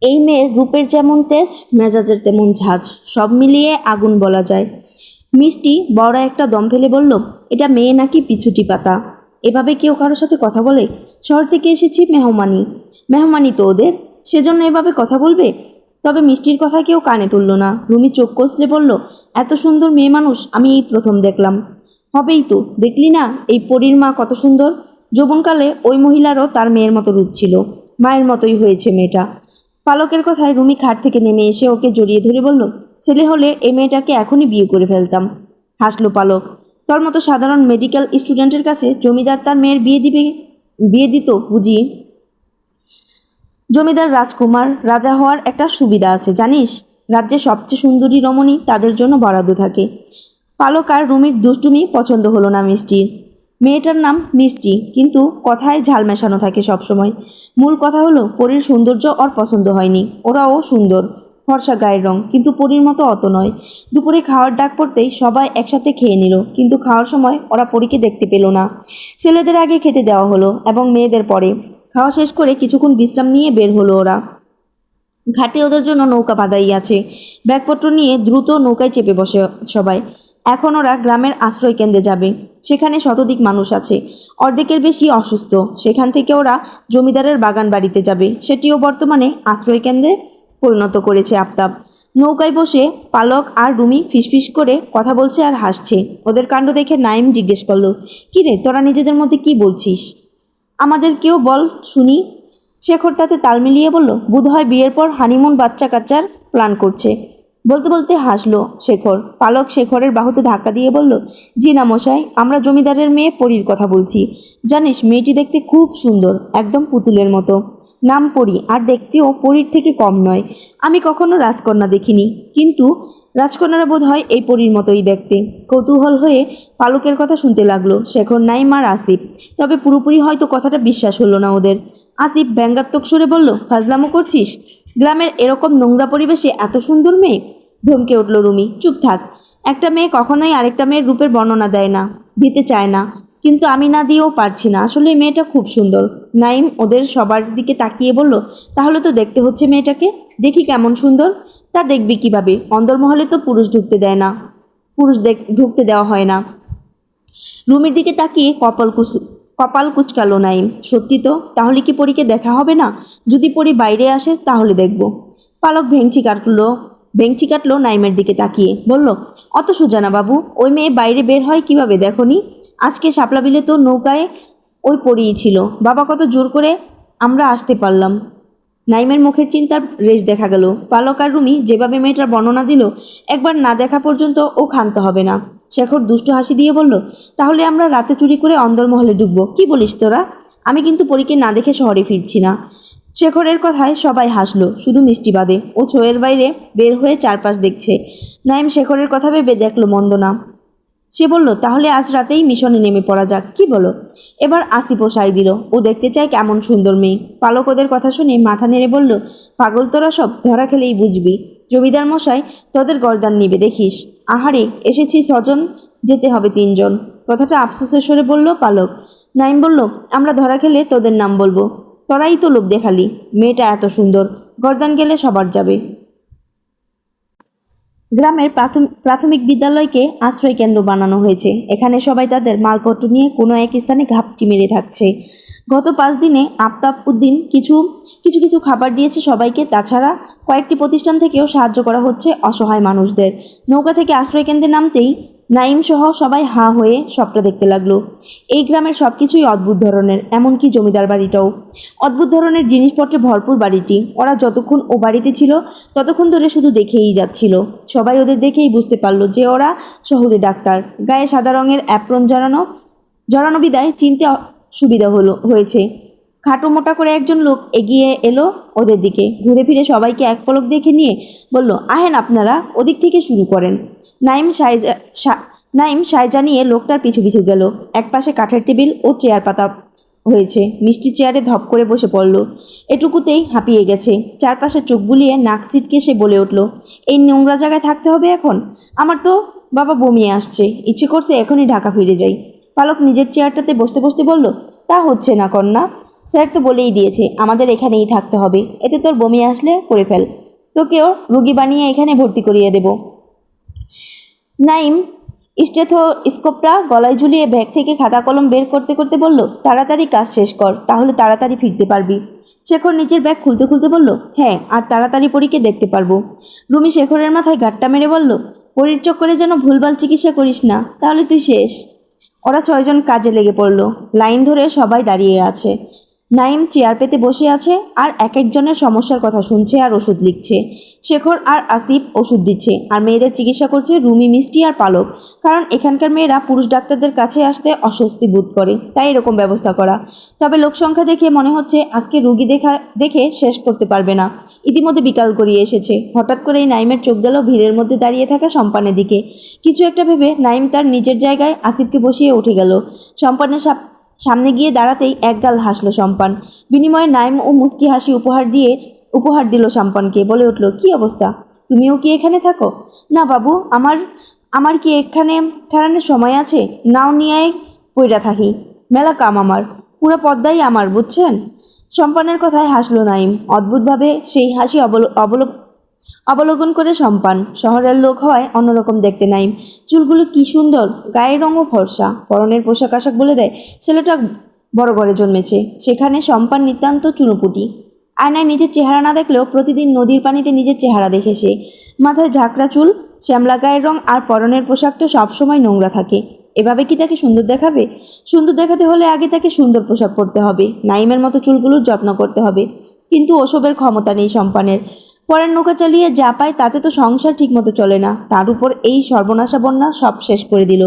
এই মেয়ের রূপের যেমন তেজ, মেজাজের তেমন ঝাঁজ, সব মিলিয়ে আগুন বলা যায়। মিষ্টি বড় একটা দম ফেলে বলল, এটা মেয়ে নাকি পিছুটি পাতা? এভাবে কেউ কারোর সাথে কথা বলে? শহর থেকে এসেছি মেহমানি তো ওদের, সেজন্য এভাবে কথা বলবে? তবে মিষ্টির কথা কেউ কানে তুলল না। রুমি চোখ কষলে বলল, এত সুন্দর মেয়ে মানুষ আমি এই প্রথম দেখলাম। হবেই তো, দেখলি না এই পরীর মা কত সুন্দর। যৌবনকালে ওই মহিলারও তার মেয়ের মতো রূপ ছিল, মায়ের মতোই হয়েছে মেয়েটা। পালকের কথায় রুমি খাট থেকে নেমে এসে ওকে জড়িয়ে ধরে বলল, ছেলে হলে এই মেয়েটাকে এখনই বিয়ে করে ফেলতাম। হাসলো পালক, তোর মতো সাধারণ মেডিকেল স্টুডেন্টের কাছে জমিদার তার মেয়ের বিয়ে দিত বুঝি? জমিদার রাজকুমার রাজা হওয়ার একটা সুবিধা আছে জানিস, রাজ্যে সবচেয়ে সুন্দরী রমণী তাদের জন্য বরাদ্দ থাকে। পালক আর রুমির দুষ্টুমি পছন্দ হলো না মিষ্টির। মেয়েটার নাম মিষ্টি, কিন্তু কথায় ঝাল মেশানো থাকে সবসময়। মূল কথা হলো পরীর সৌন্দর্য ওর পছন্দ হয়নি। ওরাও সুন্দর, ফর্সা গায়ের রং, কিন্তু পরীর মতো অত নয়। দুপুরে খাওয়ার ডাক পড়তেই সবাই একসাথে খেয়ে নিল, কিন্তু খাওয়ার সময় ওরা পরীকে দেখতে পেল না। ছেলেদের আগে খেতে দেওয়া হলো এবং মেয়েদের পরে। খাওয়া শেষ করে কিছুক্ষণ বিশ্রাম নিয়ে বের হলো ওরা। ঘাটে ওদের জন্য নৌকা বাঁধাই আছে। ব্যাগপত্র নিয়ে দ্রুত নৌকায় চেপে বসে সবাই। এখন ওরা গ্রামের আশ্রয় কেন্দ্রে যাবে। সেখানে শতাধিক মানুষ আছে, অর্ধেকের বেশি অসুস্থ। সেখান থেকে ওরা জমিদারের বাগান বাড়িতে যাবে, সেটিও বর্তমানে আশ্রয় কেন্দ্রে পরিণত করেছে আফতাব। নৌকায় বসে পালক আর রুমি ফিসফিস করে কথা বলছে আর হাসছে। ওদের কাণ্ড দেখে নাইম জিজ্ঞেস করলো, কী রে, তোরা নিজেদের মধ্যে কি বলছিস? আমাদের কেউ বল শুনি। শেখর তাতে তাল মিলিয়ে বলল, বোধহয় বিয়ের পর হানিমুন বাচ্চা কাচ্চার প্ল্যান করছে। বলতে বলতে হাসলো শেখর। পালক শেখরের বাহুতে ধাক্কা দিয়ে বলল, জি না মশাই, আমরা জমিদারের মেয়ে পরীর কথা বলছি। জানিস, মেয়েটি দেখতে খুব সুন্দর, একদম পুতুলের মতো। নাম পরী, আর দেখতেও পরীর থেকে কম নয়। আমি কখনো রাজকন্যা দেখিনি, কিন্তু রাজকন্যারা বোধ হয় এই পরীর মতোই দেখতে। কৌতূহল হয়ে পালকের কথা শুনতে লাগলো শেখর, নাইম আর আসিফ। তবে পুরোপুরি হয়তো কথাটা বিশ্বাস হলো না ওদের। আসিফ ব্যঙ্গাত্মক সুরে বলল, ফাজলামো করছিস? গ্রামের এরকম নোংরা পরিবেশে এত সুন্দর মেয়ে? ধমকে উঠল রুমি। চুপ থাক। একটা মেয়ে কখনোই আরেকটা মেয়ের রূপের বর্ণনা দেয় না, দিতে চায় না, কিন্তু আমি না দিয়েও পারছি না। আসলে মেয়েটা খুব সুন্দর। নাইম ওদের সবার দিকে তাকিয়ে বলল, তাহলে তো দেখতে হচ্ছে মেয়েটাকে। দেখি কেমন সুন্দর। তা দেখবি কিভাবে? অন্দরমহলে তো পুরুষ ঢুকতে দেয় না, ঢুকতে দেওয়া হয় না। রুমির দিকে তাকিয়ে কপাল কুচকালো নাইম। সত্যি তো? তাহলে কি পরীকে দেখা হবে না? যদি পরী বাইরে আসে তাহলে দেখব। পালক ভেংচি কাটলো নাইমের দিকে তাকিয়ে বলল, অত সোজা না বাবু। ওই মেয়ে বাইরে বের হয় কিভাবে দেখনি? আজকে শাপলা বিলে তো নৌকায় ওই পরীই ছিল। বাবা কত জোর করে আমরা আসতে পারলাম। নাইমের মুখের চিন্তার রেশ দেখা গেল। পালক আর রুমি যেভাবে মেয়েটার বর্ণনা দিল, একবার না দেখা পর্যন্ত ও ক্ষান্ত হবে না। শেখর দুষ্ট হাসি দিয়ে বলল, তাহলে আমরা রাতে চুরি করে অন্দরমহলে ঢুকবো, কি বলিস তোরা? আমি কিন্তু পরীকে না দেখে শহরে ফিরছি না। শেখরের কথায় সবাই হাসলো, শুধু মিষ্টি বাদে। ও ছোঁয়ের বাইরে বের হয়ে চারপাশ দেখছে। নাইম শেখরের কথা ভেবে দেখলো মন্দ না। সে বলল, তাহলে আজ রাতেই মিশনে নেমে পড়া যাক, কি বলো? এবার আসিফও সাই দিল, ও দেখতে চায় কেমন সুন্দর মেয়ে। পালক ওদের কথা শুনে মাথা নেড়ে বলল, পাগল তোরা সব, ধরা খেলেই বুঝবি। জমিদার মশাই তোদের গর্দান নিবে দেখিস। আহারে, এসেছি ছজন, যেতে হবে তিনজন। কথাটা আফসোসের স্বরে বলল পালক। নাইম বলল, আমরা ধরা খেলে তোদের নাম বলবো। তোরাই তো লোক দেখালি। মেয়েটা এত সুন্দর, গর্দান গেলে সবার যাবে। গ্রামের প্রাথমিক বিদ্যালয়কে আশ্রয় কেন্দ্র বানানো হয়েছে। এখানে সবাই তাদের মালপত্র নিয়ে কোনো এক স্থানে ঘাপটি মেরে থাকছে। গত 5 দিনে আফতাব উদ্দিন কিছু কিছু কিছু খাবার দিয়েছে সবাইকে। তাছাড়া কয়েকটি প্রতিষ্ঠান থেকেও সাহায্য করা হচ্ছে অসহায় মানুষদের। নৌকা থেকে আশ্রয় কেন্দ্রে নামতেই নাইম সহ সবাই হাঁ হয়ে সবটা দেখতে লাগলো। এই গ্রামের সব কিছুই অদ্ভুত ধরনের, এমনকি জমিদার বাড়িটাও অদ্ভুত ধরনের জিনিসপত্রে ভরপুর বাড়িটি। ওরা যতক্ষণ ও বাড়িতে ছিল ততক্ষণ ধরে শুধু দেখেই যাচ্ছিল। সবাই ওদের দেখেই বুঝতে পারলো যে ওরা শহুরে ডাক্তার। গায়ে সাদা রঙের অ্যাপ্রন জড়ানো বিদায় চিনতে সুবিধা হয়েছে। খাটো মোটা করে একজন লোক এগিয়ে এলো ওদের দিকে, ঘুরে ফিরে সবাইকে এক পলক দেখে নিয়ে বলল, আহেন আপনারা, ওদিক থেকে শুরু করেন। নাইম সায় জানিয়ে লোকটার পিছু পিছু গেল। একপাশে কাঠের টেবিল ও চেয়ার পাতা হয়েছে। মিষ্টি চেয়ারে ধপ করে বসে পড়ল। এটুকুতেই হাঁপিয়ে গেছে। চারপাশে চোখ বুলিয়ে নাক ছিটকে সে বলে উঠল, এই নোংরা জায়গায় থাকতে হবে এখন? আমার তো বাবা বমিয়ে আসছে, ইচ্ছে করছে এখনই ঢাকা ফিরে যাই। পালক নিজের চেয়ারটাতে বসতে বসতে বলল, তা হচ্ছে না কন্যা। স্যার তো বলেই দিয়েছে আমাদের এখানেই থাকতে হবে। এতে তোর বমি আসলে করে ফেল, তোকেও রুগী বানিয়ে এখানে ভর্তি করিয়ে দেব। নাইম স্টেথোস্কোপটা গলায় ঝুলিয়ে ব্যাগ থেকে খাতা কলম বের করতে করতে বলল, তাড়াতাড়ি কাজ শেষ কর, তাহলে তাড়াতাড়ি ফিরতে পারবি। শেখর নিজের ব্যাগ খুলতে খুলতে বলল, হ্যাঁ, আর তাড়াতাড়ি পরীকে দেখতে পারবো। রুমি শেখরের মাথায় গাঁটটা মেরে বলল, পরীর চক্করে যেন ভুলভাল চিকিৎসা করিস না, তাহলে তুই শেষ। ওরা 6 জন কাজে লেগে পড়ল। লাইন ধরে সবাই দাঁড়িয়ে আছে। নাইম চেয়ার পেতে বসে আছে আর এক একজনের সমস্যার কথা শুনছে আর ওষুধ লিখছে। শেখর আর আসিফ ওষুধ দিচ্ছে, আর মেয়েদের চিকিৎসা করছে রুমি, মিষ্টি আর পালক। কারণ এখানকার মেয়েরা পুরুষ ডাক্তারদের কাছে আসতে অস্বস্তি বোধ করে, তাই এরকম ব্যবস্থা করা। তবে লোকসংখ্যা দেখে মনে হচ্ছে আজকে রুগী দেখে শেষ করতে পারবে না। ইতিমধ্যে বিকাল গড়িয়ে এসেছে। হঠাৎ করেই নাইমের চোখ গেল ভিড়ের মধ্যে দাঁড়িয়ে থাকা সম্পানের দিকে। কিছু একটা ভেবে নাইম তার নিজের জায়গায় আসিফকে বসিয়ে উঠে গেল। সম্পানের সামনে গিয়ে দাঁড়াতেই একগাল হাসলো সম্পান। বিনিময়ে নাইম ও মুস্কি হাসি উপহার দিল সম্পানকে। বলে উঠল, কি অবস্থা? তুমিও কি এখানে থাকো? না বাবু, আমার কি এখানে থাকানোর সময় আছে? নাও নিয়ে পইরা থাকি, মেলা কাম আমার, পুরো পদ্মাই আমার, বুঝছেন? সম্পানের কথায় হাসলো নাইম। অদ্ভুতভাবে সেই হাসি অবলোকন করে সম্পান। শহরের লোক হওয়ায় অন্যরকম দেখতে নাইম। চুলগুলো কি সুন্দর, গায়ের রঙও ফর্সা, পরনের পোশাক আশাক বলে দেয় ছেলেটা বড় ঘরে জন্মেছে। সেখানে সম্পান নিতান্ত চুনোপুটি। আয়নায় নিজের চেহারা না দেখলেও প্রতিদিন নদীর পানিতে নিজের চেহারা দেখে সে। মাথায় ঝাঁকড়া চুল, শ্যামলা গায়ের রং আর পরনের পোশাক তো সবসময় নোংরা থাকে। এভাবে কি তাকে সুন্দর দেখাবে? সুন্দর দেখাতে হলে আগে তাকে সুন্দর পোশাক পরতে হবে, নাইমের মতো চুলগুলোর যত্ন করতে হবে। কিন্তু ওসবের ক্ষমতা নেই সম্পানের। পরের নৌকা চালিয়ে যা পায় তাতে তো সংসার ঠিকমতো চলে না, তার উপর এই সর্বনাশা বন্যা সব শেষ করে দিল।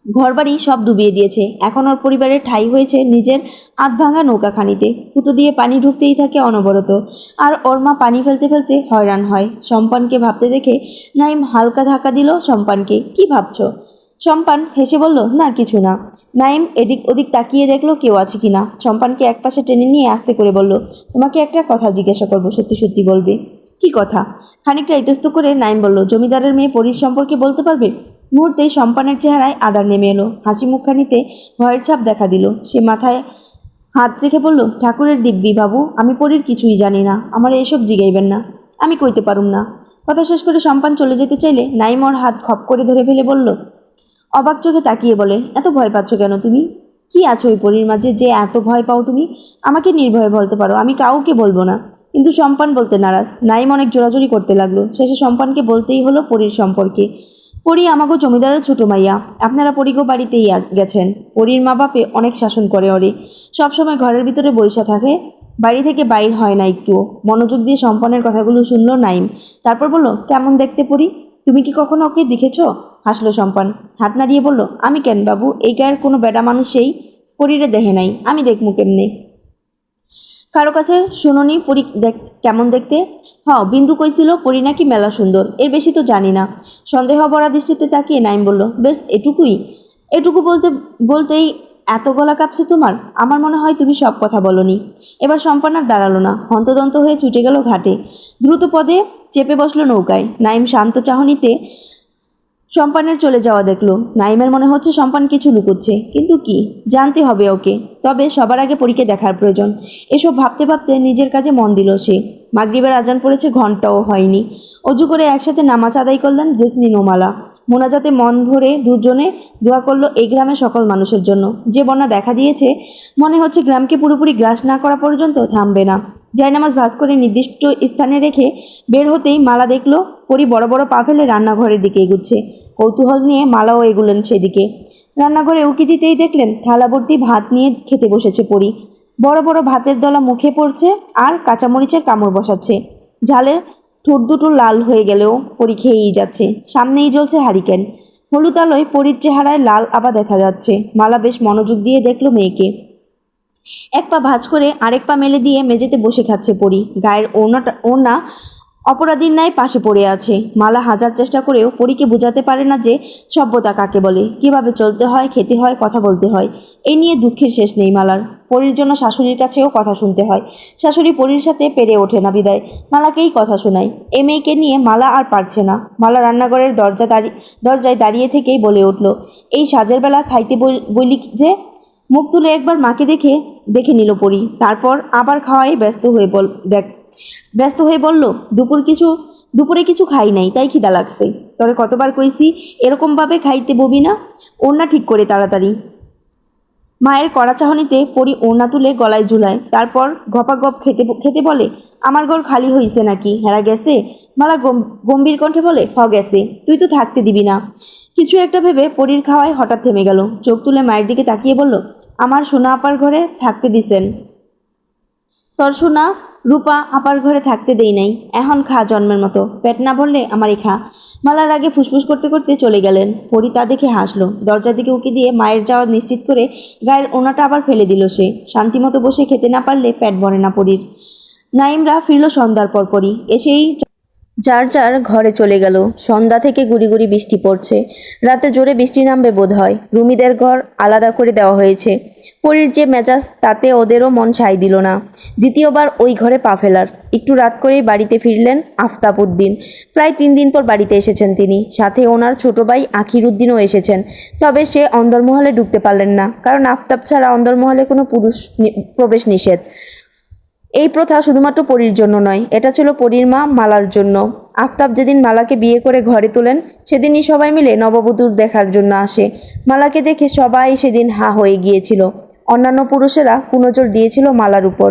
ঘরবাড়ি সব ডুবিয়ে দিয়েছে। এখন ওর পরিবারের ঠাঁই হয়েছে নিজের আধভাঙা নৌকাখানিতে। ফুটো দিয়ে পানি ঢুকতেই থাকে অনবরত, আর ওর মা পানি ফেলতে ফেলতে হয়রান হয়। সম্পানকে ভাবতে দেখে নাইম হালকা ধাক্কা দিল সম্পানকে। কি ভাবছো? সম্পান হেসে বলল, না কিছু না। নাইম এদিক ওদিক তাকিয়ে দেখলো কেউ আছে কিনা। সম্পানকে একপাশে টেনে নিয়ে আস্তে করে বলল, তোমাকে একটা কথা জিজ্ঞাসা করবো, সত্যি সত্যি বলবে? কি কথা? খানিকটা ইতস্ত করে নাইম বলল, জমিদারের মেয়ে পরীর সম্পর্কে বলতে পারবে? মুহূর্তেই সম্পানের চেহারায় আদার নেমে এলো। হাসি মুখখানিতে ভয়ের ছাপ দেখা দিল। সে মাথায় হাত রেখে বলল, ঠাকুরের দিব্যি বাবু, আমি পরীর কিছুই জানি না, আমার এসব জিগাইবেন না, আমি কইতে পারুম না। কথা শেষ করে সম্পান চলে যেতে চাইলে নাইম ওর হাত খপ করে ধরে ফেলে বলল, অবাক চোখে তাকিয়ে বলে, এত ভয় পাচ্ছ কেন তুমি? কি আছে ওই পরীর মাঝে যে এত ভয় পাও তুমি? আমাকে নির্ভয়ে বলতে পারো, আমি কাউকে বলবো না। কিন্তু সম্পান বলতে নারাজ। নাইম অনেক জোরাজোরি করতে লাগলো। শেষে সম্পানকে বলতেই হলো পরীর সম্পর্কে। পরী আমাগো জমিদারের ছোট মাইয়া। আপনারা পরীগো বাড়িতেই গেছেন। পরীর মা বাপে অনেক শাসন করে ওরে, সবসময় ঘরের ভিতরে বইসা থাকে, বাড়ি থেকে বাইর হয় না একটুও। মনোযোগ দিয়ে সম্পানের কথাগুলো শুনলো নাইম। তারপর বলল, কেমন দেখতে পরী? তুমি কি কখনো ওকে দেখেছ? হাসলো সম্পান, হাত নাড়িয়ে বলল, আমি কেন বাবু, এই গায়ের কোনো বেটা মানুষ সেই পরীরে দেখে নাই, আমি দেখমু কেমনে? কারো কাছে শুনুনি পরী কেমন দেখতে? বিন্দু কইছিল পরী নাকি মেলা সুন্দর, এর বেশি তো জানি না। সন্দেহ ভরা দৃষ্টিতে তাকিয়ে নাইম বলল, বেশ এটুকুই? এটুকু বলতেই এত গলা কাঁপছে তোমার? আমার মনে হয় তুমি সব কথা বলনি। এবার সম্পান আর দাঁড়ালো না, হন্তদন্ত হয়ে ছুটে গেল ঘাটে। দ্রুত পদে চেপে বসলো নৌকায়। নাইম শান্ত চাহনিতে সম্পানের চলে যাওয়া দেখলো। নাইমের মনে হচ্ছে সম্পান কিছু লুকোচ্ছে, কিন্তু কি? জানতে হবে ওকে। তবে সবার আগে পরীকে দেখার প্রয়োজন। এসব ভাবতে ভাবতে নিজের কাজে মন দিল সে। মাগরিবের আজান পড়েছে, ঘন্টাও হয়নি। অজু করে একসাথে নামাজ আদায় করলেন জেসমিন ও মালা। মোনাজাতে মন ভরে দুজনে দোয়া করলো এই গ্রামের সকল মানুষের জন্য। যে বন্যা দেখা দিয়েছে, মনে হচ্ছে গ্রামকে পুরোপুরি গ্রাস না করা পর্যন্ত থামবে না। জায়নামাজ ভাঁজ করে নির্দিষ্ট স্থানে রেখে বের হতেই মালা দেখলো পরী বড় বড় পা ফেলে রান্নাঘরের দিকে এগুচ্ছে। কৌতূহল নিয়ে মালাও এগুলেন সেদিকে। রান্নাঘরে উকি দিতেই দেখলেন থালা ভর্তি ভাত নিয়ে খেতে বসেছে পরী। বড় বড় ভাতের দলা মুখে পড়ছে আর কাঁচামরিচের কামড় বসাচ্ছে। ঝালে ঠোঁট দুটো লাল হয়ে গেলেও পরী খেয়েই যাচ্ছে। সামনেই জ্বলছে হারিকেন। হলুদ আলোয় পরীর চেহারায় লাল আভা দেখা যাচ্ছে। মালা বেশ মনোযোগ দিয়ে দেখলো মেয়েকে। এক পা ভাঁজ করে আরেক পা মেলে দিয়ে মেঝেতে বসে খাচ্ছে পরী। গায়ের ওড়না অপরাধীর ন্যায় পাশে পড়ে আছে। মালা হাজার চেষ্টা করেও পরীকে বোঝাতে পারে না যে সভ্যতা কাকে বলে, কিভাবে চলতে হয়, খেতে হয়, কথা বলতে হয়। এই নিয়ে দুঃখের শেষ নেই মালার। পরীর জন্য শাশুড়ির কাছেও কথা শুনতে হয়। শাশুড়ি পরীর সাথে পেরে ওঠে না বিদায় মালাকেই কথা শোনায়। এ মেয়েকে নিয়ে মালা আর পারছে না। মালা রান্নাঘরের দরজায় দাঁড়িয়ে থেকেই বলে উঠল, এই সাজের বেলা খাইতে বলি যে? মুখ তুলে একবার মাকে দেখে নিল পরী। তারপর আবার খাওয়ায় ব্যস্ত হয়ে বলল, দুপুরে কিছু খাই নাই, তাই খিদা লাগছে। তবে কতবার কইছি এরকমভাবে খাইতে ববি না। ওড়না ঠিক করে তাড়াতাড়ি। মায়ের কড়া চাহনিতে পরী ওড়না তুলে গলায় ঝুলায়। তারপর গপাগপ খেতে বলে, আমার ঘর খালি হইছে নাকি, হেরা গেছে? মালা গম্ভীর কণ্ঠে বলে, গেছে, তুই তো থাকতে দিবি না। কিছু একটা ভেবে পরীর খাওয়ায় হঠাৎ থেমে গেল। চোখ তুলে মায়ের দিকে তাকিয়ে বলল, আমার সোনা আপার ঘরে থাকতে দিছেন, তোর সোনা রূপা আপার ঘরে থাকতে দেই নাই। এখন খা জন্মের মতো, পেট না ভরলে আমারই খা। মালার আগে ফুসফুস করতে করতে চলে গেলেন। পরী তা দেখে হাসলো। দরজার দিকে উকি দিয়ে মায়ের যাওয়া নিশ্চিত করে গায়ের ওনাটা আবার ফেলে দিল সে। শান্তিমতো বসে খেতে না পারলে পেট ভরে না পরীর। নাইমরা ফিরল সন্ধ্যার পরপরই। এসেই যার যার ঘরে চলে গেল। সন্ধ্যা থেকে গুড়ি গুড়ি বৃষ্টি পড়ছে। রাতে জোরে বৃষ্টি নামবে বোধ হয়। রুমিদের ঘর আলাদা করে দেওয়া হয়েছে। পরীর যে মেজাজ, তাতে ওদেরও মন সায় দিল না দ্বিতীয়বার ওই ঘরে পা ফেলার। একটু রাত করেই বাড়িতে ফিরলেন আফতাব উদ্দিন। প্রায় 3 দিন পর বাড়িতে এসেছেন তিনি। সাথে ওনার ছোট ভাই আখির উদ্দিনও এসেছেন। তবে সে অন্দরমহলে ঢুকতে পারলেন না, কারণ আফতাব ছাড়া অন্দরমহলে কোনো পুরুষ প্রবেশ নিষেধ। এই প্রথা শুধুমাত্র পরীর জন্য নয়, এটা ছিল পরীর মা মালার জন্য। আফতাব যেদিন মালাকে বিয়ে করে ঘরে তোলেন, সেদিনই সবাই মিলে নববধূর দেখার জন্য আসে। মালাকে দেখে সবাই সেদিন হা হয়ে গিয়েছিল। অন্যান্য পুরুষেরা কুনজর দিয়েছিল মালার উপর।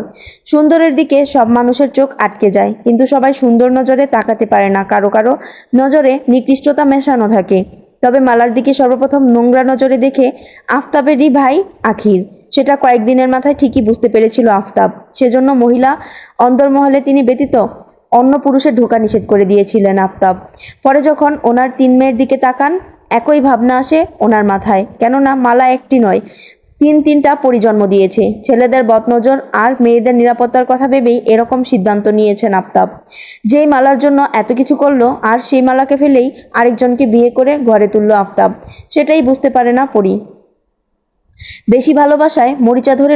সুন্দরের দিকে সব মানুষের চোখ আটকে যায়, কিন্তু সবাই সুন্দর নজরে তাকাতে পারে না। কারো কারো নজরে নিকৃষ্টতা মেশানো থাকে। তবে মালার দিকে সর্বপ্রথম নোংরা নজরে দেখে আফতাবেরই ভাই আখির। সেটা কয়েকদিনের মাথায় ঠিকই বুঝতে পেরেছিল আফতাব। সেজন্য মহিলা অন্দরমহলে তিনি ব্যতীত অন্য পুরুষের ঢোকা নিষেধ করে দিয়েছিলেন আফতাব। পরে যখন ওনার 3 মেয়ের দিকে তাকান, একই ভাবনা আসে ওনার মাথায়। কেননা মালা একটি নয়, 3টা পরিজন্ম দিয়েছে। ছেলেদের বদনজর আর মেয়েদের নিরাপত্তার কথা ভেবেই এরকম সিদ্ধান্ত নিয়েছেন আফতাব। যেই মালার জন্য এত কিছু করলো, আর সেই মালাকে ফেলেই আরেকজনকে বিয়ে করে ঘরে তুললো আফতাব। সেটাই বুঝতে পারে না পরি। বেশি ভালোবাসায় মরিচা ধরে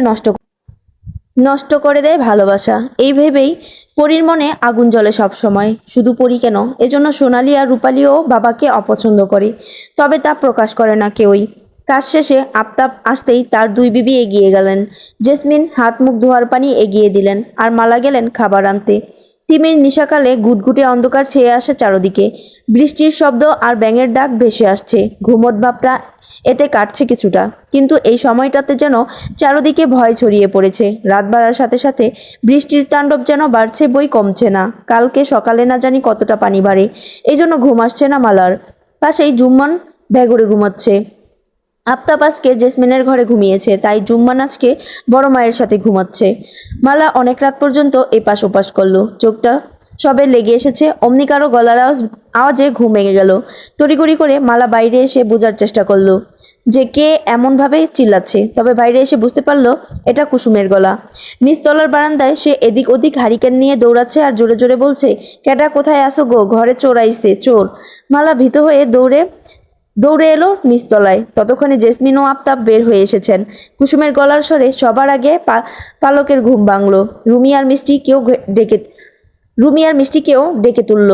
নষ্ট করে দেয় ভালোবাসা, এই ভেবেই পরীর মনে আগুন জ্বলে সব সময়। শুধু পরী কেন, এজন্য সোনালি আর রূপালিও বাবাকে অপছন্দ করে। তবে তা প্রকাশ করে না কেউই। কাজ শেষে আফতাব আসতেই তার 2 বিবি এগিয়ে গেলেন। জেসমিন হাত মুখ ধোয়ার পানি এগিয়ে দিলেন, আর মালা গেলেন খাবার আনতে। তিমির নিশাকালে ঘুটঘুটে অন্ধকার ছেয়ে আসে চারদিকে। বৃষ্টির শব্দ আর ব্যাঙের ডাক ভেসে আসছে। ঘুমট ভাবটা এতে কাটছে কিছুটা, কিন্তু এই সময়টাতে যেন চারদিকে ভয় ছড়িয়ে পড়েছে। রাত বাড়ার সাথে সাথে বৃষ্টির তাণ্ডব যেন বাড়ছে, বই কমছে না। কালকে সকালে না জানি কতটা পানি বাড়ে। এই জন্য ঘুম আসছে না মালার। পাশেই জুম্মান ভেঘরে ঘুমাচ্ছে। আফতাব আজকে জেসমিনের ঘরে ঘুমিয়েছে, তাই জুম্মান আজকে বড় মায়ের সাথে ঘুমাচ্ছে। মালা অনেক রাত পর্যন্ত এপাশ ওপাশ করলো। চোখটা সবে লেগে এসেছে, অমনি কারো গলার আওয়াজে ঘুম ভেঙে গেল। তড়িঘড়ি করে মালা বাইরে এসে বোঝার চেষ্টা করলো যে কে এমনভাবে চিল্লাচ্ছে। তবে বাইরে এসে বুঝতে পারলো এটা কুসুমের গলা। নিচতলার বারান্দায় সে এদিক ওদিক হারিকেন নিয়ে দৌড়াচ্ছে আর জোরে জোরে বলছে, কেডা কোথায় আসো গো, ঘরে চোর আইছে, চোর। মালা ভীত হয়ে দৌড়ে এলো নিচতলায়। ততক্ষণে জেসমিন ও আফতাব বের হয়ে এসেছেন। কুসুমের গলার স্বরে সবার আগে পালকের ঘুম ভাঙল। রুমি আর মিষ্টিকেও ডেকে তুলল।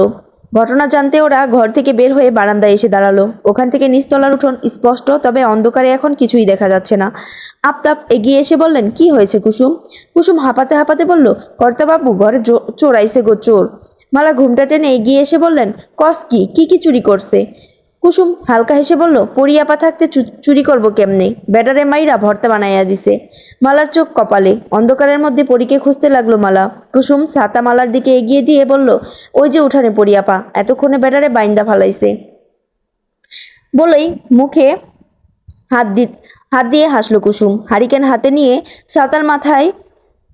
ঘটনা জানতে ওরা ঘর থেকে বের হয়ে বারান্দায় এসে দাঁড়ালো। ওখান থেকে নিচতলার উঠোন স্পষ্ট, তবে অন্ধকারে এখন কিছুই দেখা যাচ্ছে না। আফতাব এগিয়ে এসে বললেন, কি হয়েছে কুসুম? কুসুম হাঁপাতে হাঁপাতে বলল, কর্তাবাবু, ঘরে চোর আইছে গো, চোর। মালা ঘুমটা টেনে এগিয়ে এসে বললেন, কস কি কি কি চুরি করছে? কুসুম হালকা হেসে বলল, পরিয়াপা থাকতে চুরি করবো কেমনে? ব্যাটারে মাইরা ভর্তা বানাইয়া দিছে। মালার চোখ কপালে। অন্ধকারের মধ্যে পরীকে খুঁজতে লাগলো মালা। কুসুম ছাতা মালার দিকে এগিয়ে দিয়ে বলল, ওই যে উঠানে পরিয়াপা, এতক্ষণে ব্যাটারে বাইন্দা ফালাইছে। বলেই মুখে হাত দিয়ে হাসলো কুসুম। হারিকেন হাতে নিয়ে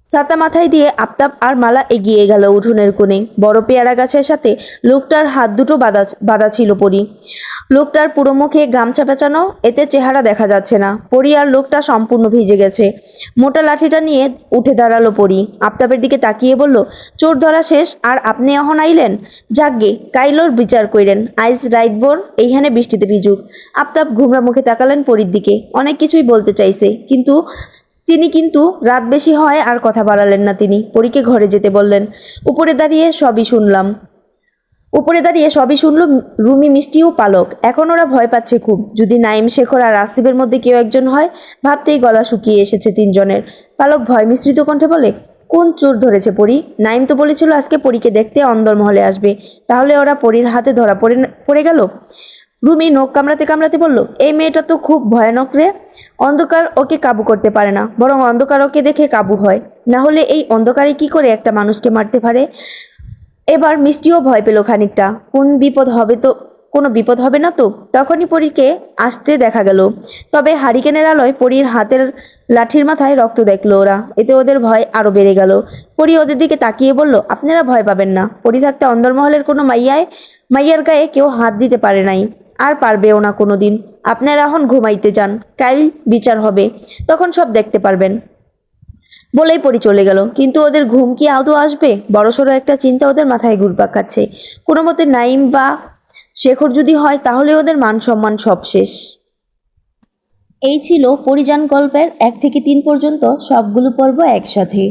ছাতা মাথায় দিয়ে আফতাব আর মালা এগিয়ে গেল উঠোনের কোণে। বড় পেয়ারা গাছের সাথে লোকটার হাত দুটো বাঁধা ছিল পরি। লোকটার পুরো মুখে গামছা পেঁচানো, এতে চেহারা দেখা যাচ্ছে না। পরি আর লোকটা সম্পূর্ণ ভিজে গেছে। মোটা লাঠিটা নিয়ে উঠে দাঁড়ালো পরি। আফতাবের দিকে তাকিয়ে বলল, চোর ধরা শেষ আর আপনি এখন আইলেন? যাকগে, কাইলোর বিচার কইরেন, আইজ রাইতভর এইখানে বৃষ্টিতে ভিজুক। আফতাব ঘুমরা মুখে তাকালেন পরির দিকে। অনেক কিছুই বলতে চাইছে, কিন্তু রাত বেশি হয় আর কথা বাড়ালেন না তিনি। পরীকে ঘরে যেতে বললেন। উপরে দাঁড়িয়ে সবই শুনল রুমি, মিষ্টি ও পালক। এখন ওরা ভয় পাচ্ছে খুব। যদি নাইম, শেখর আর আসিফের মধ্যে কেউ একজন হয়, ভাবতেই গলা শুকিয়ে এসেছে 3জনের। পালক ভয় মিশ্রিত কণ্ঠে বলে, কোন চোর ধরেছে পরি? নাইম তো বলেছিল আজকে পরীকে দেখতে অন্দরমহলে আসবে। তাহলে ওরা পরীর হাতে ধরা পড়ে গেল? রুমি নখ কামড়াতে কামড়াতে বলল, এই মেয়েটা তো খুব ভয়ানক রে। অন্ধকার ওকে কাবু করতে পারে না, বরং অন্ধকার ওকে দেখে কাবু হয়। না হলে এই অন্ধকারে কি করে একটা মানুষকে মারতে পারে? এবার মিষ্টিও ভয় পেল খানিকটা। কোনো বিপদ হবে না তো? তখনই পরীকে আসতে দেখা গেল। তবে হারিকেনের আলোয় পরীর হাতের লাঠির মাথায় রক্ত দেখলো ওরা। এতে ওদের ভয় আরো বেড়ে গেল। পরী ওদের দিকে তাকিয়ে বলল, আপনারা ভয় পাবেন না। পরী থাকতে অন্দরমহলের কোনো মাইয়ার গায়ে কেউ হাত দিতে পারে নাই, আর পারবেও না কোনোদিন। আপনারা এখন ঘুমাইতে যান, কাল বিচার হবে, তখন সব দেখতে পারবেন। বলেই পরি চলে গেল। কিন্তু ওদের ঘুম কি আদৌ আসবে? বড়সড় একটা চিন্তা ওদের মাথায় ঘুরপাক খাচ্ছে। কোনো মতে নাইম বা শেখর যদি হয় তাহলে ওদের মান সম্মান সব শেষ। এই ছিল পরিযান গল্পের 1 থেকে 3 পর্যন্ত সবগুলো পর্ব একসাথে।